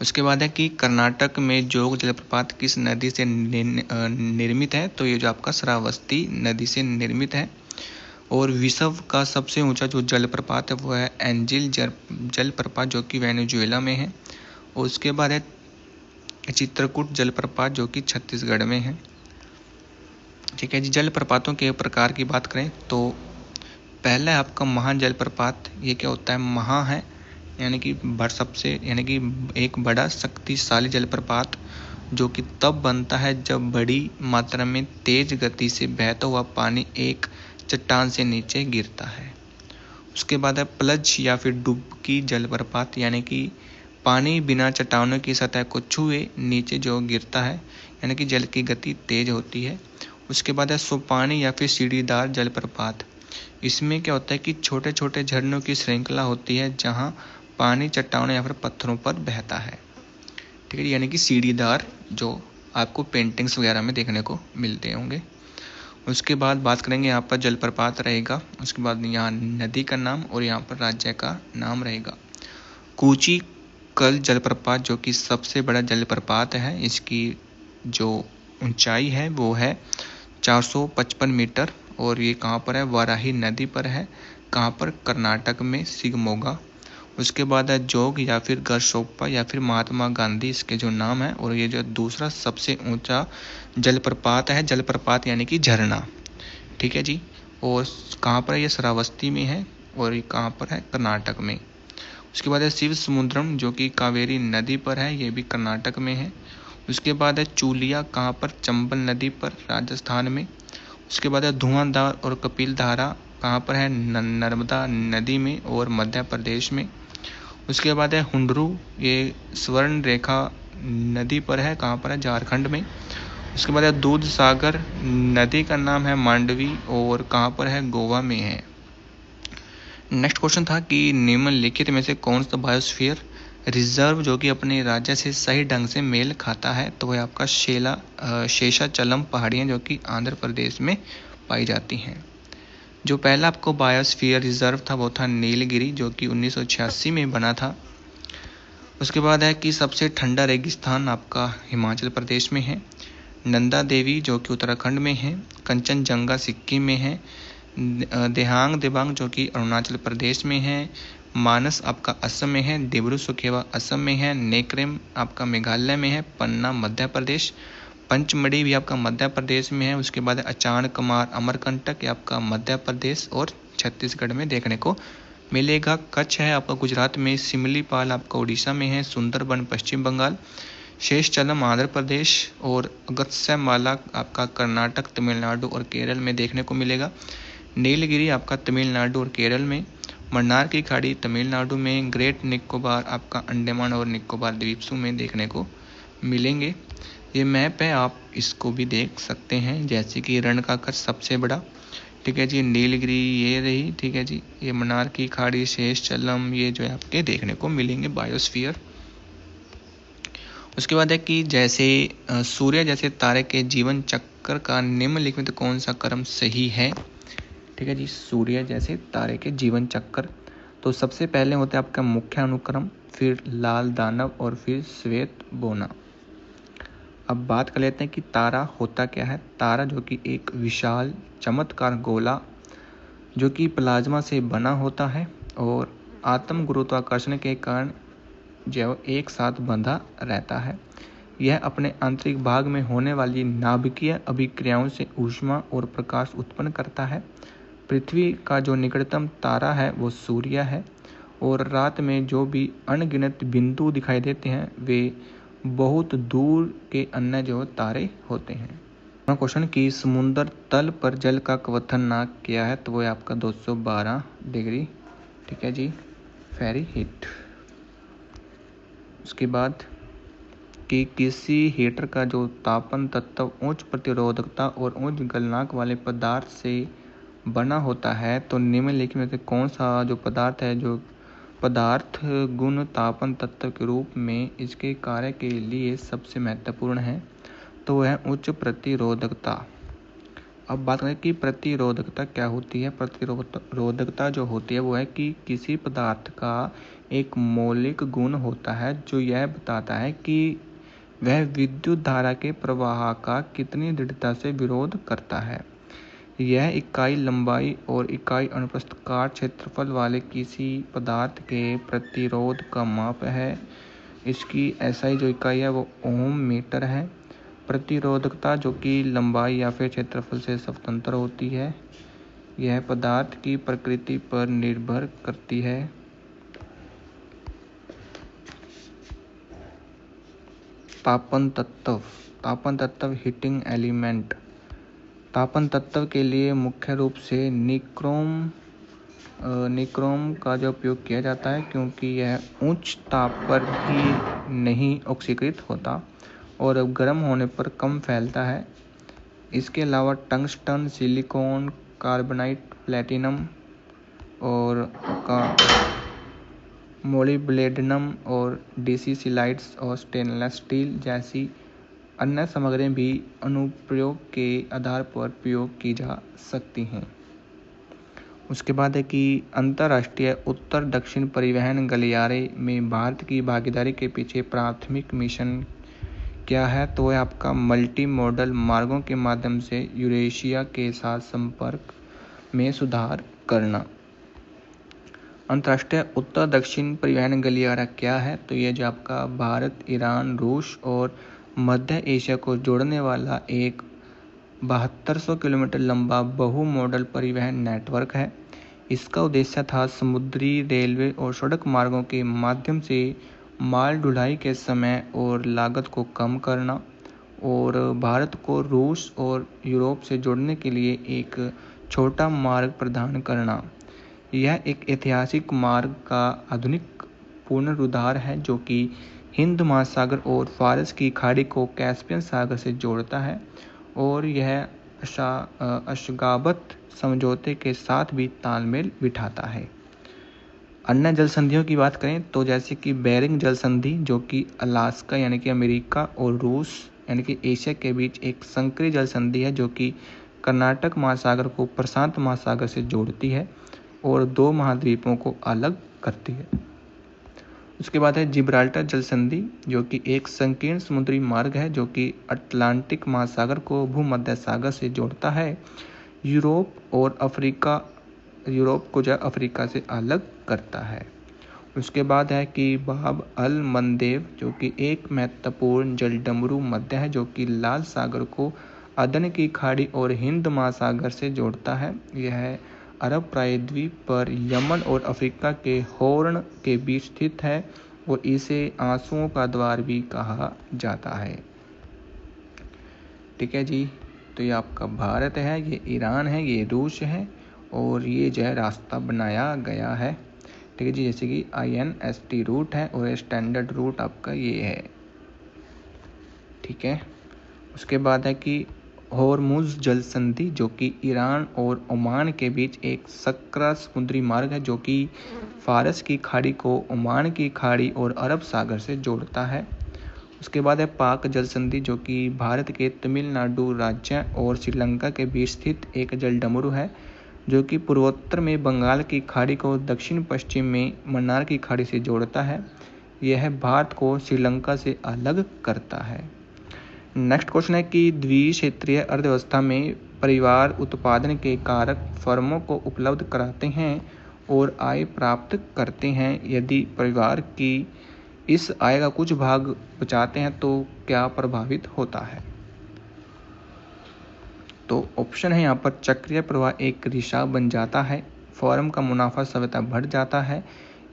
उसके बाद है कि कर्नाटक में जोग जलप्रपात किस नदी से निर्मित है, तो ये जो आपका श्रावस्ती नदी से निर्मित है। और विश्व का सबसे ऊंचा जो जलप्रपात है वो है एंजिल जलप्रपात जो कि वेनेजुएला में है। और उसके बाद है चित्रकूट जलप्रपात जो कि छत्तीसगढ़ में है। ठीक है जी। जलप्रपातों के प्रकार की बात करें तो पहला है आपका महा जलप्रपात। ये क्या होता है? महा है, यानी कि एक बड़ा शक्तिशाली जलप्रपात जो कि तब बनता है जब बड़ी मात्रा में तेज गति से बहता हुआ पानी एक चट्टान से नीचे गिरता है। उसके बाद है प्लज या फिर डुबकी जलप्रपात, यानी कि पानी बिना चट्टानों की सतह को छुए नीचे जो गिरता है, यानी कि जल की गति तेज होती है। उसके बाद है सोपानी या फिर सीढ़ीदार जलप्रपात। इसमें क्या होता है कि छोटे छोटे झरनों की श्रृंखला होती है जहां पानी चट्टानों या फिर पत्थरों पर बहता है। ठीक है, यानी कि सीढ़ीदार, जो आपको पेंटिंग्स वगैरह में देखने को मिलते होंगे। उसके बाद बात करेंगे, यहाँ पर जलप्रपात रहेगा। उसके बाद यहाँ नदी का नाम और यहाँ पर राज्य का नाम रहेगा। कूची कल जलप्रपात जो कि सबसे बड़ा जलप्रपात है, इसकी जो ऊंचाई है वो है 455 मीटर और ये कहाँ पर है, वाराही नदी पर है। कहाँ पर, कर्नाटक में, शिवमोगा। उसके बाद है जोग या फिर गरसोप्पा या फिर महात्मा गांधी, इसके जो नाम है। और ये जो दूसरा सबसे ऊंचा जलप्रपात है, जलप्रपात यानी कि झरना, ठीक है जी। और कहाँ पर है, ये श्रावस्ती में है और ये कहाँ पर है, कर्नाटक में। उसके बाद है शिव समुद्रम जो कि कावेरी नदी पर है, ये भी कर्नाटक में है। उसके बाद है चूलिया, कहाँ पर, चंबल नदी पर, राजस्थान में। उसके बाद है धुआंधार और कपिल धारा, कहाँ पर है, नर्मदा नदी में और मध्य प्रदेश में। उसके बाद है हुंडरू, ये स्वर्ण रेखा नदी पर है, कहाँ पर है, झारखंड में। उसके बाद है दूध सागर, नदी का नाम है मांडवी और कहाँ पर है, गोवा में है। नेक्स्ट क्वेश्चन था कि निम्नलिखित में से कौन सा बायोस्फीयर रिजर्व जो कि अपने राज्य से सही ढंग से मेल खाता है, तो वह आपका शेषाचलम पहाड़ियाँ जो कि आंध्र प्रदेश में पाई जाती हैं। जो पहला आपको बायोस्फीयर रिजर्व था वो था नीलगिरी जो कि 1986 में बना था। उसके बाद है कि सबसे ठंडा रेगिस्तान आपका हिमाचल प्रदेश में है। नंदा देवी जो कि उत्तराखंड में है। कंचनजंगा सिक्किम में है। देहांग देबांग जो कि अरुणाचल प्रदेश में है। मानस आपका असम में है। डिब्रू सुखेवा असम में है। नेक्रेम आपका मेघालय में है। पन्ना मध्य प्रदेश। पंचमढ़ी भी आपका मध्य प्रदेश में है। उसके बाद अचानकमार अमरकंटक आपका मध्य प्रदेश और छत्तीसगढ़ में देखने को मिलेगा। कच्छ है आपका गुजरात में। सिमलीपाल आपका उड़ीसा में है। सुंदरबन पश्चिम बंगाल। शेषचलम आंध्र प्रदेश और अगस्त्यमाला आपका कर्नाटक, तमिलनाडु और केरल में देखने को मिलेगा। नीलगिरी आपका तमिलनाडु और केरल में। मन्नार की खाड़ी तमिलनाडु में। ग्रेट निकोबार आपका अंडमान और निकोबार द्वीप समूह में देखने को मिलेंगे। ये मैप है, आप इसको भी देख सकते हैं, जैसे कि रण का कच्छ सबसे बड़ा, ठीक है जी। नीलगिरी ये रही, ठीक है जी। ये मन्नार की खाड़ी, शेषचलम, ये जो है आपके देखने को मिलेंगे बायोस्फीयर। उसके बाद है कि जैसे सूर्य जैसे तारे के जीवन चक्र का निम्नलिखित कौन सा क्रम सही है, ठीक है जी। सूर्य जैसे तारे के जीवन चक्र, तो सबसे पहले होता है आपका मुख्य अनुक्रम, फिर लाल दानव और फिर श्वेत बोना। अब बात कर लेते हैं कि तारा होता क्या है। तारा जो कि एक विशाल चमत्कार गोला जो कि प्लाज्मा से बना होता है और आत्म गुरुत्वाकर्षण के कारण जो एक साथ बंधा रहता है। यह अपने आंतरिक भाग में होने वाली नाभिकीय अभिक्रियाओं से ऊष्मा और प्रकाश उत्पन्न करता है। पृथ्वी का जो निकटतम तारा है वो सूर्य है और रात में जो भी अनगिनत बिंदु दिखाई देते हैं वे बहुत दूर के अन्य जो तारे होते हैं। क्वेश्चन की समुद्र तल पर जल का क्वथनांक क्या है, तो वो है आपका 212 डिग्री, ठीक है जी, फ़ारेनहाइट। उसके बाद कि किसी हीटर का जो तापन तत्व उच्च प्रतिरोधकता और उच्च गलनांक वाले पदार्थ से बना होता है, तो निम्नलिखित में से कौन सा जो पदार्थ है जो पदार्थ गुण तापन तत्व के रूप में इसके कार्य के लिए सबसे महत्वपूर्ण है, तो वह उच्च प्रतिरोधकता। अब बात करें कि प्रतिरोधकता क्या होती है। प्रतिरोधकता जो होती है वो है कि किसी पदार्थ का एक मौलिक गुण होता है जो यह बताता है कि वह विद्युत धारा के प्रवाह का कितनी दृढ़ता से विरोध करता है। यह इकाई लंबाई और इकाई अनुप्रस्थ काट क्षेत्रफल वाले किसी पदार्थ के प्रतिरोध का माप है। इसकी एसआई जो इकाई है वो ओम मीटर है। प्रतिरोधकता जो कि लंबाई या फिर क्षेत्रफल से स्वतंत्र होती है, यह पदार्थ की प्रकृति पर निर्भर करती है। तापन तत्व हीटिंग एलिमेंट। तापन तत्व के लिए मुख्य रूप से निक्रोम का जो उपयोग किया जाता है, क्योंकि यह उच्च ताप पर भी नहीं ऑक्सीकृत होता और गर्म होने पर कम फैलता है। इसके अलावा टंगस्टन, सिलिकॉन कार्बोनाइट, प्लैटिनम और मोलिब्डेनम और डीसी सिलाइड्स और स्टेनलेस स्टील जैसी अन्य सामग्रियां भी अनुप्रयोग के आधार पर प्रयोग की जा सकती हैं। उसके बाद है कि अंतर्राष्ट्रीय उत्तर दक्षिण परिवहन गलियारे में भारत की भागीदारी के पीछे प्राथमिक मिशन क्या है? तो है आपका मल्टी मॉडल मार्गों के माध्यम से यूरेशिया के साथ संपर्क में सुधार करना। अंतर्राष्ट्रीय उत्तर दक्षिण परिवहन गलियारा क्या है? तो ये जो आपका भारत, ईरान, रूस और मध्य एशिया को जोड़ने वाला एक 7200 किलोमीटर लंबा बहु मॉडल परिवहन नेटवर्क है। इसका उद्देश्य था समुद्री, रेलवे और सड़क मार्गों के माध्यम से माल ढुलाई के समय और लागत को कम करना और भारत को रूस और यूरोप से जोड़ने के लिए एक छोटा मार्ग प्रदान करना। यह एक ऐतिहासिक मार्ग का आधुनिक पुनरुद्धार है जो कि हिंद महासागर और फारस की खाड़ी को कैस्पियन सागर से जोड़ता है और यह अशगाबत समझौते के साथ भी तालमेल बिठाता है। अन्य जल संधियों की बात करें तो जैसे कि बेरिंग जल संधि, जो कि अलास्का यानी कि अमेरिका और रूस यानी कि एशिया के बीच एक संकरी जल संधि है, जो कि कर्नाटक महासागर को प्रशांत महासागर से जोड़ती है और दो महाद्वीपों को अलग करती है। उसके बाद है जिब्राल्टर जल संधि, जो कि एक संकीर्ण समुद्री मार्ग है जो कि अटलांटिक महासागर को भूमध्य सागर से जोड़ता है। यूरोप को जो अफ्रीका से अलग करता है। उसके बाद है कि बाब अल मंदेब, जो कि एक महत्वपूर्ण जलडमरू मध्य है जो कि लाल सागर को अदन की खाड़ी और हिंद महासागर से जोड़ता है। यह अरब प्रायद्वीप पर यमन और अफ्रीका के हॉर्न के बीच स्थित है और इसे आंसुओं का द्वार भी कहा जाता है। ठीक है जी, तो ये आपका भारत है, ये ईरान है, ये रूस है और ये जो है रास्ता बनाया गया है। ठीक है जी, जैसे कि INST रूट है और स्टैंडर्ड रूट आपका ये है। ठीक है, उसके बाद है कि हॉर्मुज़ जल संधि, जो कि ईरान और ओमान के बीच एक सकरा समुद्री मार्ग है जो कि फारस की खाड़ी को ओमान की खाड़ी और अरब सागर से जोड़ता है। उसके बाद है पाक जल संधि, जो कि भारत के तमिलनाडु राज्य और श्रीलंका के बीच स्थित एक जलडमरू है जो कि पूर्वोत्तर में बंगाल की खाड़ी को दक्षिण पश्चिम में मन्नार की खाड़ी से जोड़ता है। यह भारत को श्रीलंका से अलग करता है। नेक्स्ट क्वेश्चन है कि द्विक्षेत्रीय अर्थव्यवस्था में परिवार उत्पादन के कारक फर्मों को उपलब्ध कराते हैं और आय प्राप्त करते हैं। यदि परिवार की इस आय का कुछ भाग बचाते हैं तो क्या प्रभावित होता है? तो ऑप्शन है यहाँ पर चक्रीय प्रवाह एक रिसाव बन जाता है, फर्म का मुनाफा सर्वथा बढ़ जाता है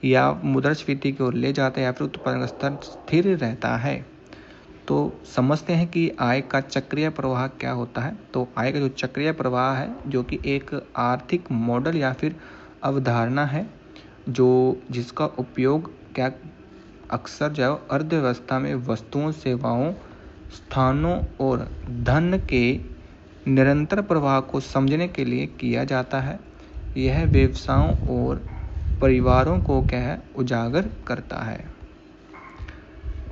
या मुद्रास्फीति की ओर ले जाता है या फिर उत्पादन स्तर स्थिर रहता है। तो समझते हैं कि आय का चक्रीय प्रवाह क्या होता है। तो आय का जो चक्रीय प्रवाह है, जो कि एक आर्थिक मॉडल या फिर अवधारणा है जिसका उपयोग क्या अक्सर जो अर्थव्यवस्था में वस्तुओं, सेवाओं, स्थानों और धन के निरंतर प्रवाह को समझने के लिए किया जाता है। यह व्यवसायों और परिवारों को उजागर करता है।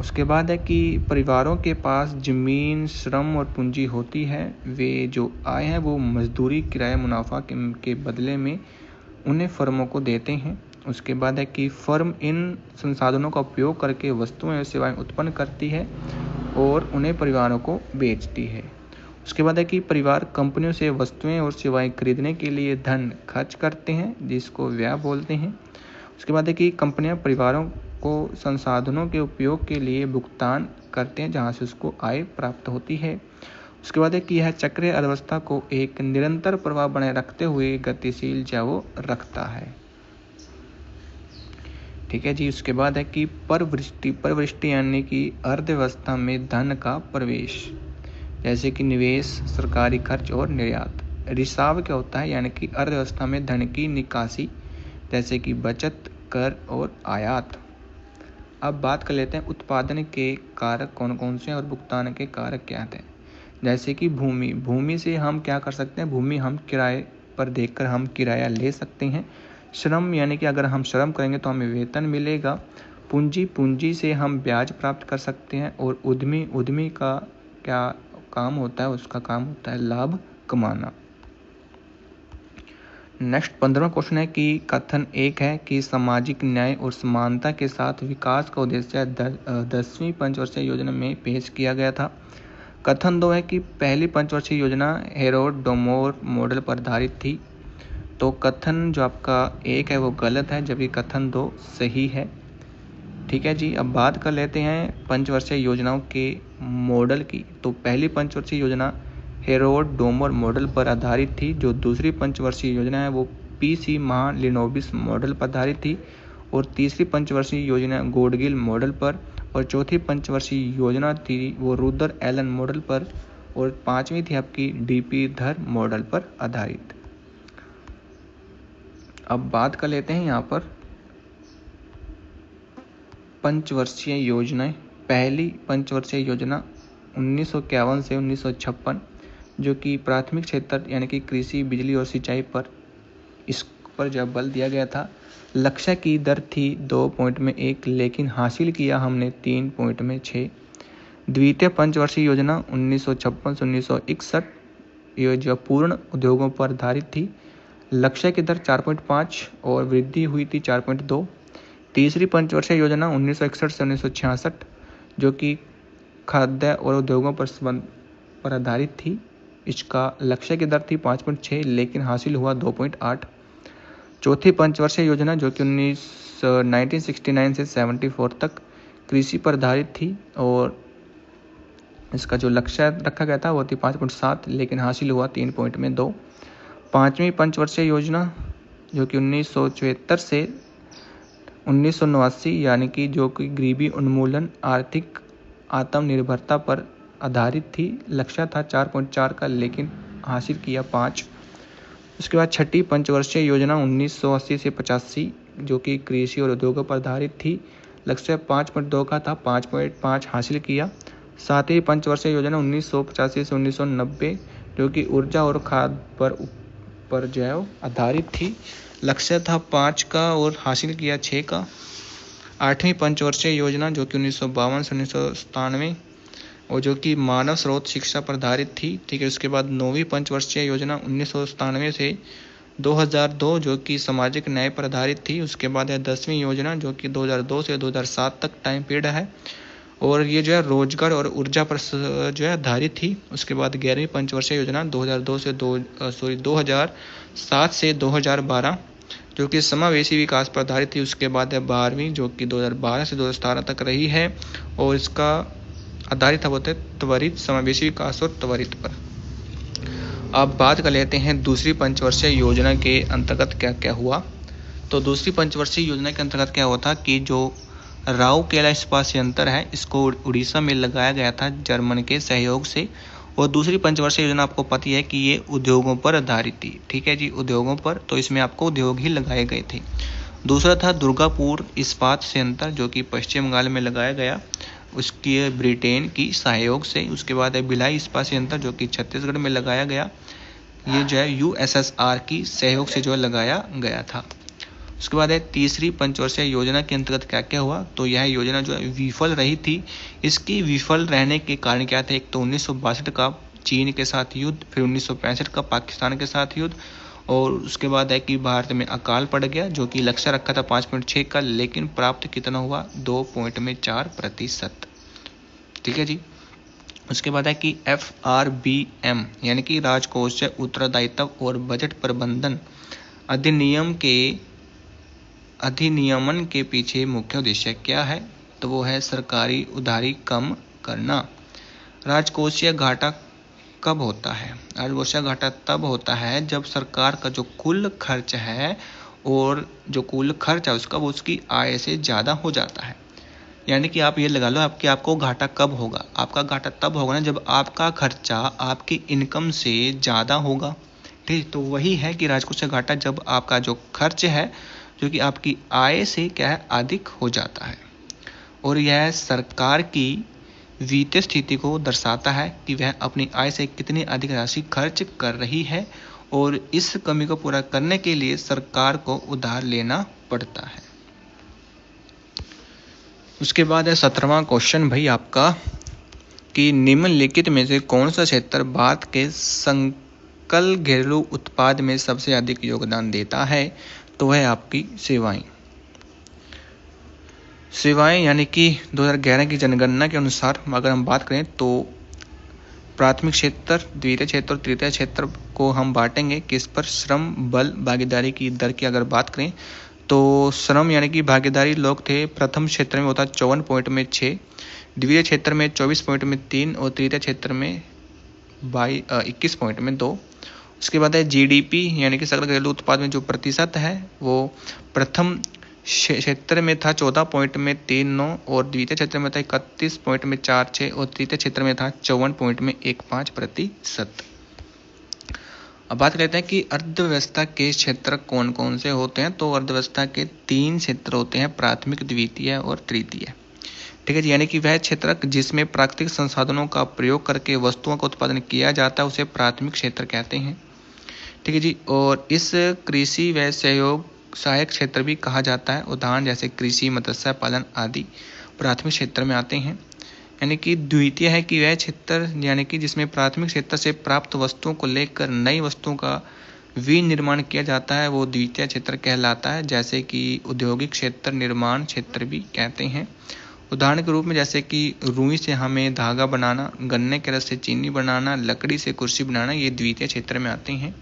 उसके बाद है कि परिवारों के पास जमीन, श्रम और पूंजी होती है। वे जो आय है वो मजदूरी, किराया, मुनाफा के बदले में उन्हें फर्मों को देते हैं। उसके बाद है कि फर्म इन संसाधनों का उपयोग करके वस्तुएं और सेवाएं उत्पन्न करती है और उन्हें परिवारों को बेचती है। उसके बाद है कि परिवार कंपनियों से वस्तुएं और सेवाएं खरीदने के लिए धन खर्च करते हैं, जिसको व्यय बोलते हैं। उसके बाद है कि कंपनियां परिवारों को संसाधनों के उपयोग के लिए भुगतान करते हैं, जहां से उसको आय प्राप्त होती है। उसके बाद है कि यह चक्रीय अर्थव्यवस्था को एक निरंतर प्रवाह बनाए रखते हुए गतिशील वो रखता है। ठीक है जी। उसके बाद है कि परवृष्टि यानी कि अर्थव्यवस्था में धन का प्रवेश, जैसे कि निवेश, सरकारी खर्च और निर्यात। रिसाव क्या होता है, यानी कि अर्थव्यवस्था में धन की निकासी, जैसे कि बचत, कर और आयात। अब बात कर लेते हैं उत्पादन के कारक कौन कौन से हैं और भुगतान के कारक क्या हैं। जैसे कि भूमि से हम क्या कर सकते हैं, भूमि हम किराए पर देखकर हम किराया ले सकते हैं। श्रम यानी कि अगर हम श्रम करेंगे तो हमें वेतन मिलेगा। पूंजी से हम ब्याज प्राप्त कर सकते हैं। और उद्यमी का क्या काम होता है, उसका काम होता है लाभ कमाना। नेक्स्ट 15वां क्वेश्चन है कि कथन 1 है कि सामाजिक न्याय और समानता के साथ विकास का उद्देश्य 10वीं पंचवर्षीय योजना में पेश किया गया था। कथन 2 है कि पहली पंचवर्षीय योजना हेरोड डोमोर मॉडल पर आधारित थी। तो कथन जो आपका 1 है वो गलत है, जबकि कथन 2 सही है। ठीक है जी। अब बात कर लेते हैं पंचवर्षीय योजनाओं के मॉडल की। तो पहली पंचवर्षीय योजना हेरोड डोमर मॉडल पर आधारित थी। जो दूसरी पंचवर्षीय योजना है वो पीसी महालिनोबिस मॉडल पर आधारित थी। और तीसरी पंचवर्षीय योजना गोडगिल मॉडल पर। और चौथी पंचवर्षीय योजना थी वो रुदर एलन मॉडल पर। और पांचवी थी आपकी डीपी धर मॉडल पर आधारित। अब बात कर लेते हैं यहाँ पर पंचवर्षीय योजनाएं। पहली पंचवर्षीय योजना 1951 से 1956, जो कि प्राथमिक क्षेत्र यानी कि कृषि, बिजली और सिंचाई पर इस पर जब बल दिया गया था। लक्ष्य की दर थी 2.1, लेकिन हासिल किया हमने 3.6। द्वितीय पंचवर्षीय योजना 1956 से 1961, ये जो पूर्ण उद्योगों पर आधारित थी। लक्ष्य की दर 4.5 और वृद्धि हुई थी 4.2। तीसरी पंचवर्षीय योजना 1961 से 1966, जो कि खाद्य और उद्योगों पर आधारित थी। इसका लक्ष्य की दर थी 5.6, लेकिन हासिल हुआ 2.8। चौथी पंचवर्षीय योजना जो कि 1969 से 74 तक कृषि पर आधारित थी और इसका जो लक्ष्य रखा गया था वो थी 5.7, लेकिन हासिल हुआ 3.2। पांचवी पंचवर्षीय योजना जो कि 1974 से 1989 यानी कि जो कि गरीबी उन्मूलन, आर्थिक आत्मनिर्भरता पर आधारित थी। लक्ष्य था 4.4 का, लेकिन हासिल किया 5। उसके बाद छठी पंचवर्षीय योजना 1980 से 85, जो कि कृषि और उद्योगों पर आधारित थी। लक्ष्य 5.2 का था, 5.5 हासिल किया। सातवीं पंचवर्षीय योजना 1985 से 1990, जो कि ऊर्जा और खाद्य पर जैव आधारित थी। लक्ष्य था 5 का और हासिल किया 6 का। आठवीं पंचवर्षीय योजना जो कि 1952 से 1997 और जो कि मानव स्रोत शिक्षा पर आधारित थी। ठीक है। उसके बाद 9वीं पंचवर्षीय योजना 1997 से 2002, जो कि सामाजिक न्याय पर आधारित थी। उसके बाद है 10वीं योजना जो कि 2002 से 2007 तक टाइम पीरियड है और ये जो है रोजगार और ऊर्जा पर जो है आधारित थी। उसके बाद 11वीं पंचवर्षीय योजना 2007 से 2012, जो कि समावेशी विकास पर आधारित थी। उसके बाद है 12वीं जो कि 2012 से 2017 तक रही है और इसका आधारित होता है त्वरित समावेशी विकास और त्वरित पर। अब बात कर लेते हैं दूसरी पंचवर्षीय योजना के अंतर्गत क्या क्या हुआ। तो दूसरी पंचवर्षीय योजना के अंतर्गत क्या हुआ था कि जो राउरकेला इस्पात संयंत्र है इसको उड़ीसा में लगाया गया था जर्मन के सहयोग से। और दूसरी पंचवर्षीय योजना आपको पता है कि ये उद्योगों पर आधारित थी। ठीक है जी, उद्योगों पर, तो इसमें आपको उद्योग ही लगाए गए थे। दूसरा था दुर्गापुर इस्पात संयंत्र जो कि पश्चिम बंगाल में लगाया गया, उसकी ब्रिटेन की सहयोग से। उसके बाद है भिलाई इस्पात संयंत्र जो कि छत्तीसगढ़ में लगाया गया, ये जो है यूएसएसआर की सहयोग से जो लगाया गया था। उसके बाद है तीसरी पंचवर्षीय योजना के अंतर्गत क्या क्या हुआ। तो यह योजना जो है विफल रही थी। इसकी विफल रहने के कारण क्या थे, एक तो 1962 का चीन के साथ युद्ध, फिर 1965 का पाकिस्तान के साथ युद्ध, और उसके बाद है कि भारत में अकाल पड़ गया, जो कि लक्ष्य रखा था 5.6 का, लेकिन प्राप्त कितना हुआ 2.4%। ठीक है जी। उसके बाद है कि FRBM यानी कि राजकोषीय उत्तरदायित्व और बजट प्रबंधन अधिनियमन के पीछे मुख्य उद्देश्य क्या है। तो वो है सरकारी उधारी कम करना। राजकोषीय घाटा कब होता है? राजकोषीय घाटा तब होता है जब सरकार का जो कुल खर्च है और जो कुल खर्च है उसका वो उसकी आय से ज़्यादा हो जाता है। यानी कि आप ये लगा लो कि आपको घाटा कब होगा। आपका घाटा तब होगा ना जब आपका खर्चा आपकी इनकम से ज़्यादा होगा। ठीक, तो वही है कि राजकोषीय घाटा जब आपका जो खर्च है जो कि आपकी आय से क्या है अधिक हो जाता है। और यह सरकार की वित्तीय स्थिति को दर्शाता है कि वह अपनी आय से कितनी अधिक राशि खर्च कर रही है और इस कमी को पूरा करने के लिए सरकार को उधार लेना पड़ता है। उसके बाद है 17वां क्वेश्चन भाई आपका कि निम्नलिखित में से कौन सा क्षेत्र भारत के सकल घरेलू उत्पाद में सबसे अधिक योगदान देता है। तो है आपकी सेवाएं। सेवाएं यानी कि 2011 की जनगणना के अनुसार अगर हम बात करें तो प्राथमिक क्षेत्र, द्वितीय क्षेत्र और तृतीय क्षेत्र को हम बांटेंगे किस पर, श्रम बल भागीदारी की दर की अगर बात करें तो श्रम यानी कि भागीदारी लोग थे प्रथम क्षेत्र में होता 54.6, द्वितीय क्षेत्र में 24.3 और तृतीय क्षेत्र में 21.2। उसके बाद है जीडीपी यानी कि सकल घरेलू उत्पाद में जो प्रतिशत है वो प्रथम क्षेत्र में था 14.39 और द्वितीय क्षेत्र में था 31.46 और तृतीय क्षेत्र में था 54.15%। अब बात करते हैं कि अर्थव्यवस्था के क्षेत्र कौन कौन से होते हैं। तो अर्थव्यवस्था के 3 क्षेत्र होते हैं, प्राथमिक, द्वितीय और तृतीय। ठीक है जी, यानी कि वह क्षेत्र जिसमें प्राकृतिक संसाधनों का प्रयोग करके वस्तुओं का उत्पादन किया जाता है उसे प्राथमिक क्षेत्र कहते हैं। ठीक है जी, और इस कृषि व सहयोग सहायक क्षेत्र भी कहा जाता है। उदाहरण जैसे कृषि, मत्स्य पालन आदि प्राथमिक क्षेत्र में आते हैं। यानी कि द्वितीय है कि वह क्षेत्र यानी कि जिसमें प्राथमिक क्षेत्र से प्राप्त वस्तुओं को लेकर नई वस्तुओं का विनिर्माण किया जाता है वो द्वितीय क्षेत्र कहलाता है। जैसे कि औद्योगिक क्षेत्र, निर्माण क्षेत्र भी कहते हैं। उदाहरण के रूप में जैसे कि रुई से हमें धागा बनाना, गन्ने के रस से चीनी बनाना, लकड़ी से कुर्सी बनाना, ये द्वितीय क्षेत्र में आते हैं।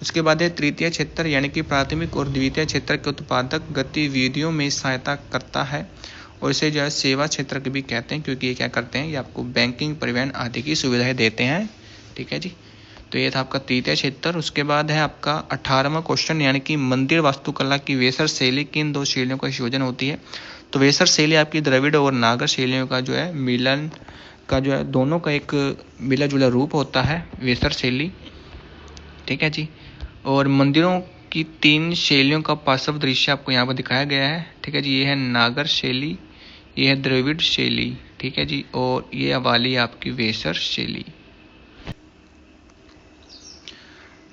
उसके बाद है तृतीय क्षेत्र यानी कि प्राथमिक और द्वितीय क्षेत्र के उत्पादक गतिविधियों में सहायता करता है और इसे जो है सेवा क्षेत्र भी कहते हैं क्योंकि ये क्या करते हैं, ये आपको बैंकिंग, परिवहन आदि की सुविधाएं देते हैं। ठीक है जी, तो ये था आपका तृतीय क्षेत्र। उसके बाद है आपका 18वां क्वेश्चन यानी कि मंदिर वास्तुकला की वेसर शैली किन 2 शैलियों का संयोजन होती है। तो वेसर शैली आपकी द्रविड़ और नागर शैलियों का जो है मिलन का जो है दोनों का एक मिला जुला रूप होता है वेसर शैली। ठीक है जी, और मंदिरों की 3 शैलियों का पार्श्व दृश्य आपको यहाँ पर दिखाया गया है। ठीक है जी, ये है नागर शैली, ये है द्रविड़ शैली। ठीक है जी, और ये वाली आपकी वेसर शैली।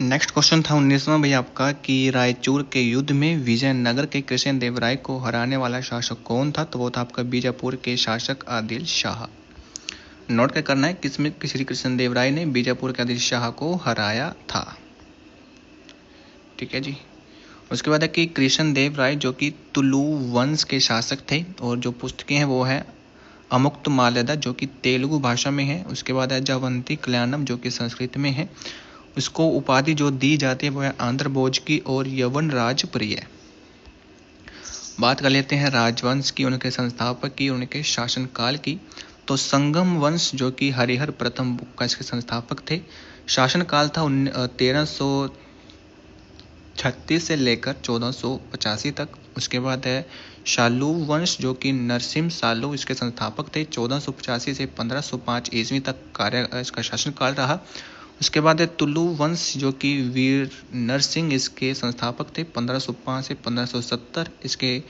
नेक्स्ट क्वेश्चन था 19वां भाई आपका कि रायचूर के युद्ध में विजयनगर के कृष्णदेवराय को हराने वाला शासक कौन था। तो वो था आपका बीजापुर के शासक आदिल शाह। नोट क्या करना है, किसमें श्री कृष्णदेवराय ने बीजापुर के आदिल शाह को हराया था। ठीक है जी, उसके बाद है कि कृष्णदेवराय जो कि तुलु वंश के शासक थे और जो पुस्तकें हैं वो है अमुक्तमाल्यदा जो कि तेलुगु भाषा में है। उसके बाद है जयवंती कल्याणम जो कि संस्कृत में है। उसको उपाधि जो दी जाती है वो है आंध्र भोज की और यवन राज प्रिय। बात कर लेते हैं राजवंश की, उनके संस्थापक की, उनके शासनकाल की। तो संगम वंश जो कि हरिहर प्रथम का इसके संस्थापक थे, शासनकाल था 1336 से लेकर 1485 तक। उसके बाद है शालू वंश जो कि नरसिम्हा सालू इसके संस्थापक थे, 1485 से 1505 ईस्वी तक इसका शासनकाल रहा। उसके बाद है तुलु वंश जो कि वीर नरसिंह इसके संस्थापक थे, 1505 से 1570 इसके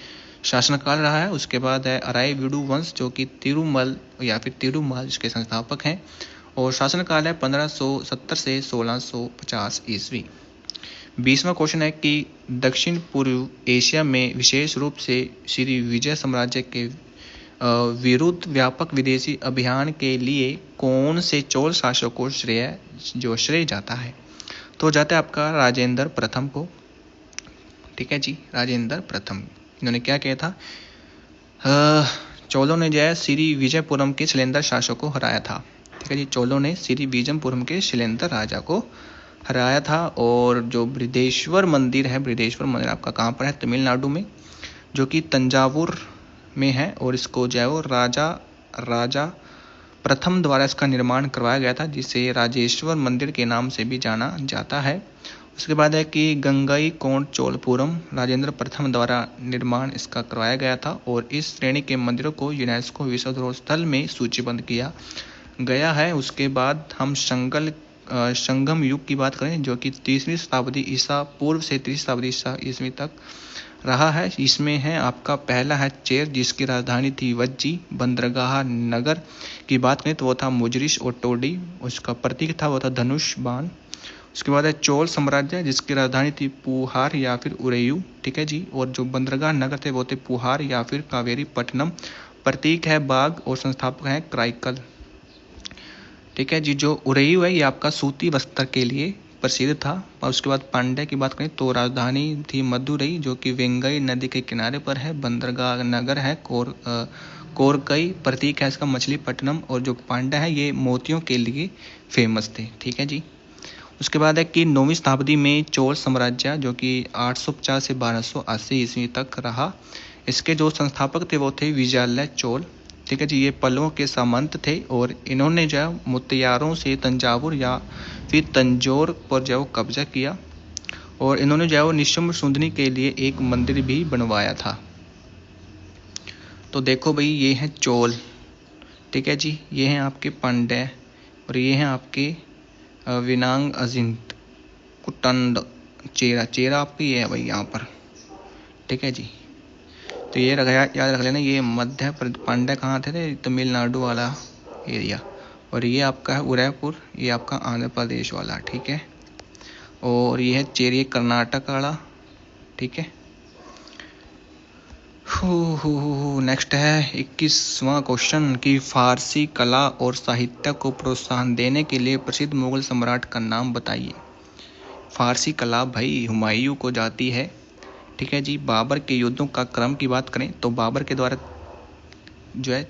शासनकाल रहा है। उसके बाद है अरायवीडु वंश जो कि तिरुमल या फिर तिरुमाल इसके संस्थापक हैं और शासनकाल है 1570 से 1650 ईस्वी। 20वां क्वेश्चन है कि दक्षिण पूर्व एशिया में विशेष रूप से श्री विजय साम्राज्य के विरुद्ध व्यापक विदेशी अभियान के लिए कौन से चोल शासक को श्रेय जाता है। तो जाता है आपका राजेंद्र प्रथम को। ठीक है जी, राजेंद्र प्रथम इन्होंने क्या किया था, चोलों ने जो है श्री विजयपुरम के शैलेंद्र शासक को हराया था। ठीक है जी, चोलों ने श्री विजयपुरम के शैलेंद्र राजा को हराया था। और जो बृहदेश्वर मंदिर है, बृहदेश्वर मंदिर आपका कहाँ पर है, तमिलनाडु में, जो कि तंजावुर में है और इसको जो है राजा प्रथम द्वारा इसका निर्माण करवाया गया था जिसे राजेश्वर मंदिर के नाम से भी जाना जाता है। उसके बाद है कि गंगई कोंड चोलपुरम राजेंद्र प्रथम द्वारा निर्माण इसका करवाया गया था और इस श्रेणी के मंदिरों को यूनेस्को विश्व धरोहर स्थल में सूचीबद्ध किया गया है। उसके बाद हम संगम युग की बात करें जो कि 3वीं शताब्दी ईसा पूर्व से 3वीं शताब्दी ईसा ईस्वी तक रहा है। इसमें है आपका पहला है चेर जिसकी राजधानी थी वज्जी। बंदरगाह नगर की बात करें तो वो था मुजरिश और टोडी, उसका प्रतीक था वो था धनुष बाण। उसके बाद है चोल साम्राज्य जिसकी राजधानी थी पुहार या फिर उरेयू, ठीक है जी। और जो बंदरगाह नगर थे वो थे पुहार या फिर कावेरी पट्टनम, प्रतीक है बाघ और संस्थापक है क्राइकल, ठीक है जी। जो उरेयू है ये आपका सूती वस्त्र के लिए प्रसिद्ध था। और उसके बाद पांड्या की बात करें तो राजधानी थी मदुरई जो कि वेंगई नदी के किनारे पर है। बंदरगाह नगर है कोरकई, प्रतीक है इसका मछलीपट्टनम। और जो पांड्या है ये मोतियों के लिए फेमस थे, ठीक है जी। उसके बाद है कि 9वीं शताब्दी में चोल साम्राज्य जो कि 850 से 1280 ईस्वी तक रहा। इसके जो संस्थापक थे वो थे विजयालय चोल, ठीक है जी। ये पल्लवों के सामंत थे और इन्होंने जो है मुत्यारों से तंजावुर या फिर तंजौर पर जो कब्जा किया और इन्होंने जो है निशुम्भ सुंदनी के लिए एक मंदिर भी बनवाया था। तो देखो भाई ये हैं चोल, ठीक है जी। ये हैं आपके पांड्य और ये हैं आपके विनांग अजिंत कुटंड चेरा आपकी ये है भाई यहाँ पर, ठीक है जी। तो ये याद रख लेना, ये मध्य पांड्या कहाँ थे, तमिलनाडु वाला एरिया। और ये आपका है उदयपुर, ये आपका आंध्र प्रदेश वाला, ठीक है। और ये है चेरी कर्नाटक वाला, ठीक है। नेक्स्ट है 21वां क्वेश्चन कि फारसी कला और साहित्य को प्रोत्साहन देने के लिए प्रसिद्ध मुगल सम्राट का नाम बताइए। फारसी कला भाई हुमायूं को जाती है, ठीक है जी। बाबर के युद्धों का क्रम की बात करें तो बाबर के द्वारा जो है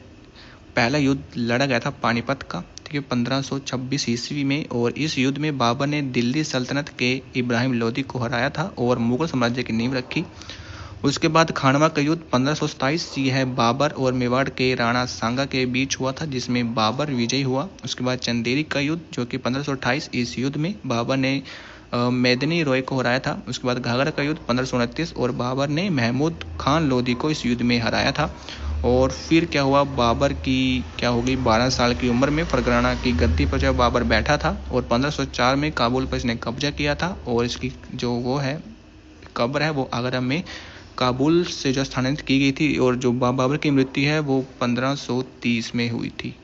पहला युद्ध लड़ा गया था पानीपत का, ठीक है, 1526 ईस्वी में। और इस युद्ध में बाबर ने दिल्ली सल्तनत के इब्राहिम लोदी को हराया था और मुगल साम्राज्य की नींव रखी। उसके बाद खानवा का युद्ध 1527 यह बाबर और मेवाड़ के राणा सांगा के बीच हुआ था जिसमें बाबर विजयी हुआ। उसके बाद चंदेरी का युद्ध जो कि 1528, इस युद्ध में बाबर ने मेदनी रॉय को हराया था। उसके बाद घाघरा का युद्ध 1529 और बाबर ने महमूद खान लोदी को इस युद्ध में हराया था। और फिर क्या हुआ, बाबर की क्या हो गई 12 साल की उम्र में फरगना की गद्दी पर जब बाबर बैठा था और 1504 में काबुल पर इसने कब्जा किया था। और इसकी जो वो है कब्र है वो आगरा में काबुल से जो स्थानांतरित की गई थी। और जो बाबर की मृत्यु है वो 1530 में हुई थी,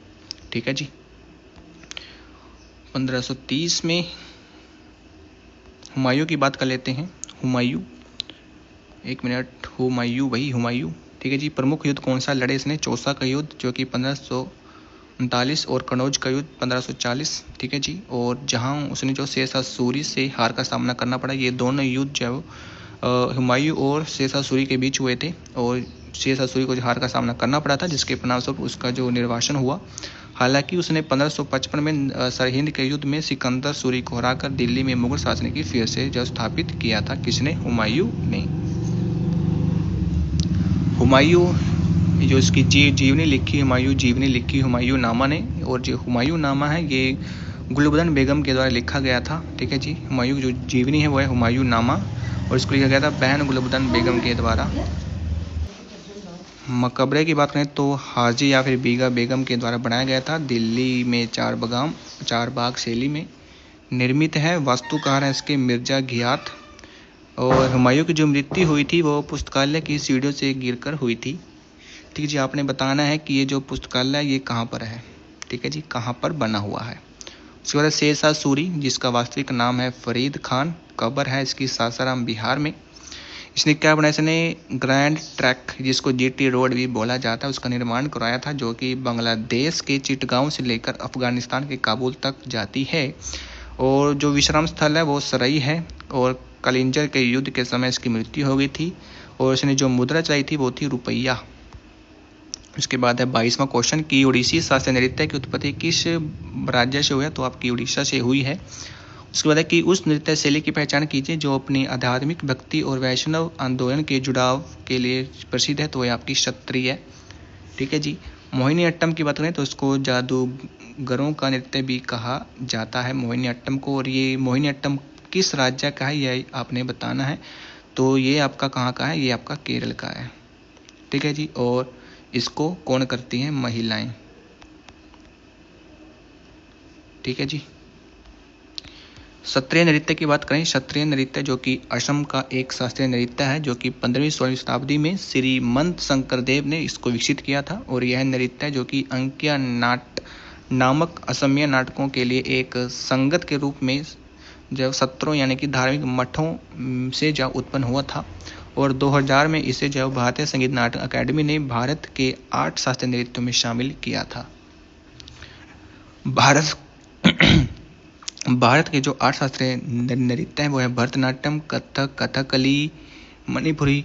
ठीक है जी। 1530 में हुमायूं की बात कर लेते हैं। हुमायूं, एक मिनट, हुमायूं, ठीक है जी। प्रमुख युद्ध कौन सा लड़े इसने, चौसा का युद्ध जो कि 1539 और कनौज का युद्ध 1540, ठीक है जी। और जहां उसने जो शेरशाह सूरी से हार का सामना करना पड़ा, ये दोनों युद्ध जो हुमायूं और शेरशाह सूरी के बीच हुए थे और शेरशाह सूरी को हार का सामना करना पड़ा था जिसके परिणामस्वरूप उसका जो निर्वासन हुआ। हालांकि उसने 1555 में सरहिंद के युद्ध में सिकंदर सूरी को हराकर दिल्ली में मुगल शासन की फिर से जो स्थापित किया था, किसने, हुमायूं ने। हुमायूं जो इसकी जीवनी लिखी, हुमायूं नामा ने। और जो हुमायूं नामा है ये गुलबदन बेगम के द्वारा लिखा गया था, ठीक है जी। हुमायूं जो जीवनी है वो है हुमायूं नामा और इसको लिखा गया था बहन गुलबदन बेगम के द्वारा। मकबरे की बात करें तो हाजी या फिर बीगा बेगम के द्वारा बनाया गया था, दिल्ली में चार बाग शैली में निर्मित है। वास्तुकार है इसके मिर्जा घियात। और हुमायूं की जो मृत्यु हुई थी वो पुस्तकालय की सीढ़ियों से गिरकर हुई थी, ठीक है जी। आपने बताना है कि ये जो पुस्तकालय ये कहाँ पर है, ठीक है जी, कहाँ पर बना हुआ है। उसके बाद शेरशाह सूरी जिसका वास्तविक नाम है फरीद खान, कब्र है इसकी सासाराम बिहार में। इसने क्या बनाया, इसने ग्रैंड ट्रैक जिसको जीटी रोड भी बोला जाता है उसका निर्माण करवाया था जो कि बांग्लादेश के चिटगांव से लेकर अफगानिस्तान के काबुल तक जाती है। और जो विश्राम स्थल है वो सरई है। और कलिंजर के युद्ध के समय इसकी मृत्यु हो गई थी और इसने जो मुद्रा चलाई थी वो थी रुपया। उसके बाद है 22वां क्वेश्चन कि ओडिसी शास्त्रीय नृत्य की उत्पत्ति किस राज्य से हुई है, तो आपकी उड़ीसा से हुई है। उसके बाद है कि उस नृत्य शैली की पहचान कीजिए जो अपनी आध्यात्मिक भक्ति और वैष्णव आंदोलन के जुड़ाव के लिए प्रसिद्ध है, तो ये आपकी क्षत्रिय है, ठीक है जी। मोहिनी अट्टम की बात करें तो इसको जादूगरों का नृत्य भी कहा जाता है मोहिनी अट्टम को। और ये मोहिनी अट्टम किस राज्य का है यह आपने बताना है। तो ये आपका कहाँ का है, ये आपका केरल का है, ठीक है जी। और इसको कौन करती हैं, महिलाएं, ठीक है जी। शास्त्रीय नृत्य की बात करें, शास्त्रीय नृत्य जो कि असम का एक शास्त्रीय नृत्य है, जो कि 15वीं-16वीं शताब्दी में श्रीमंत शंकरदेव ने इसको विकसित किया था। और यह नृत्य जो कि अंकिया नाट नामक असमिया नाटकों के लिए एक संगत के रूप में जब सत्रों यानी कि धार्मिक मठों से जब उत्पन्न हुआ था। और 2000 में इसे जब भारतीय संगीत नाटक अकादमी ने भारत के 8 शास्त्रीय नृत्यों में शामिल किया था। भारत के जो 8 शास्त्रीय नृत्य हैं वो है भरतनाट्यम, कथक, कथकली, मणिपुरी,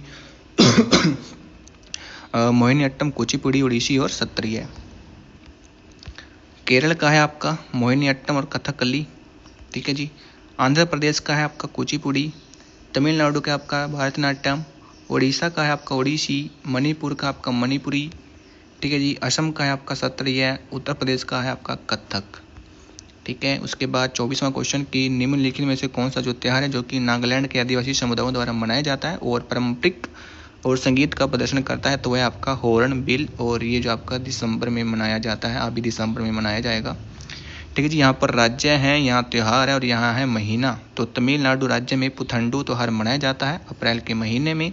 मोहिनीअट्टम, कुचिपुड़ी, ओडिसी और सत्रिय। केरल का है आपका मोहिनीअट्टम और कथकली, ठीक है जी। आंध्र प्रदेश का है आपका कुचिपुड़ी, तमिलनाडु का आपका भरतनाट्यम, ओडिशा का है आपका ओडिसी, मणिपुर का आपका मणिपुरी, ठीक है जी। असम का है आपका सत्रिय, उत्तर प्रदेश का है आपका कथक, ठीक है। उसके बाद 24वां क्वेश्चन की निम्नलिखित में से कौन सा जो त्योहार है जो कि नागालैंड के आदिवासी समुदायों द्वारा मनाया जाता है और पारंपरिक और संगीत का प्रदर्शन करता है, तो वह आपका हॉर्नबिल। और ये जो आपका दिसंबर में मनाया जाता है, अभी दिसंबर में मनाया जाएगा, ठीक है जी। यहाँ पर राज्य है, यहाँ त्यौहार है और यहाँ है महीना। तो तमिलनाडु राज्य में पुथंडू त्यौहार मनाया जाता है अप्रैल के महीने में।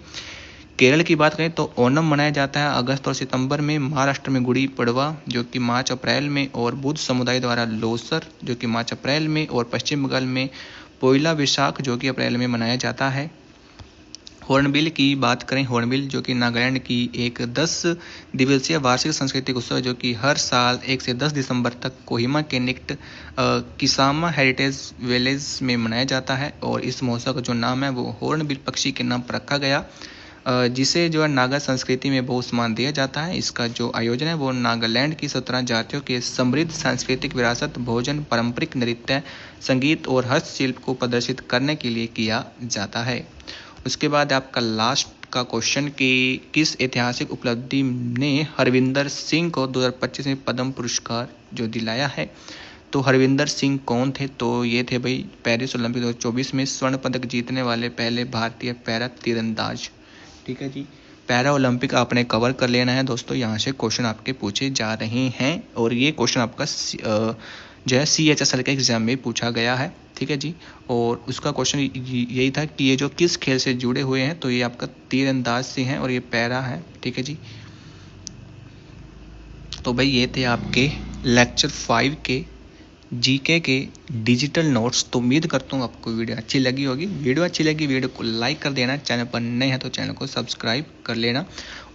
केरल की बात करें तो ओणम मनाया जाता है अगस्त और सितंबर में। महाराष्ट्र में गुड़ी पड़वा जो कि मार्च अप्रैल में, और बुद्ध समुदाय द्वारा लोसर जो कि मार्च अप्रैल में, और पश्चिम बंगाल में पोइला वैशाख जो कि अप्रैल में मनाया जाता है। हॉर्नबिल की बात करें, हॉर्नबिल जो कि नागालैंड की एक 10 दिवसीय वार्षिक सांस्कृतिक उत्सव है जो कि हर साल 1 से 10 दिसंबर तक कोहिमा के निकट किसामा हेरिटेज विलेज में मनाया जाता है। और इस महोत्सव का जो नाम है वो हॉर्नबिल पक्षी के नाम पर रखा गया, जिसे जो है नागा संस्कृति में बहुत सम्मान दिया जाता है। इसका जो आयोजन है वो नागालैंड की 17 जातियों के समृद्ध सांस्कृतिक विरासत, भोजन, पारंपरिक नृत्य, संगीत और हस्तशिल्प को प्रदर्शित करने के लिए किया जाता है। उसके बाद आपका लास्ट का क्वेश्चन कि किस ऐतिहासिक उपलब्धि ने हरविंदर सिंह को 2025 में पद्म पुरस्कार जो दिलाया है। तो हरविंदर सिंह कौन थे, तो ये थे भाई पेरिस ओलंपिक 2024 में स्वर्ण पदक जीतने वाले पहले भारतीय पैरा तीरंदाज, ठीक है जी। पैरा ओलंपिक आपने कवर कर लेना है दोस्तों, यहाँ से क्वेश्चन आपके पूछे जा रहे हैं। और ये क्वेश्चन आपका जो है CHSL के एग्जाम में पूछा गया है, ठीक है जी। और उसका क्वेश्चन यही था कि ये जो किस खेल से जुड़े हुए हैं, तो ये आपका तीरंदाज से हैं और ये पैरा है, ठीक है जी। तो भाई ये थे आपके लेक्चर 5 के जीके के डिजिटल नोट्स। तो उम्मीद करता हूँ आपको वीडियो अच्छी लगी होगी। वीडियो अच्छी लगी वीडियो को लाइक कर देना, चैनल पर नए हैं तो चैनल को सब्सक्राइब कर लेना।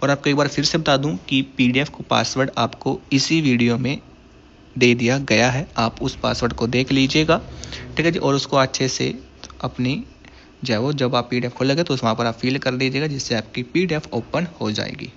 और आपको एक बार फिर से बता दूं कि PDF को पासवर्ड आपको इसी वीडियो में दे दिया गया है, आप उस पासवर्ड को देख लीजिएगा, ठीक है जी। और उसको अच्छे से अपनी जब आप PDF खोलेंगे तो वहाँ पर आप फिल कर दीजिएगा, जिससे आपकी PDF ओपन हो जाएगी।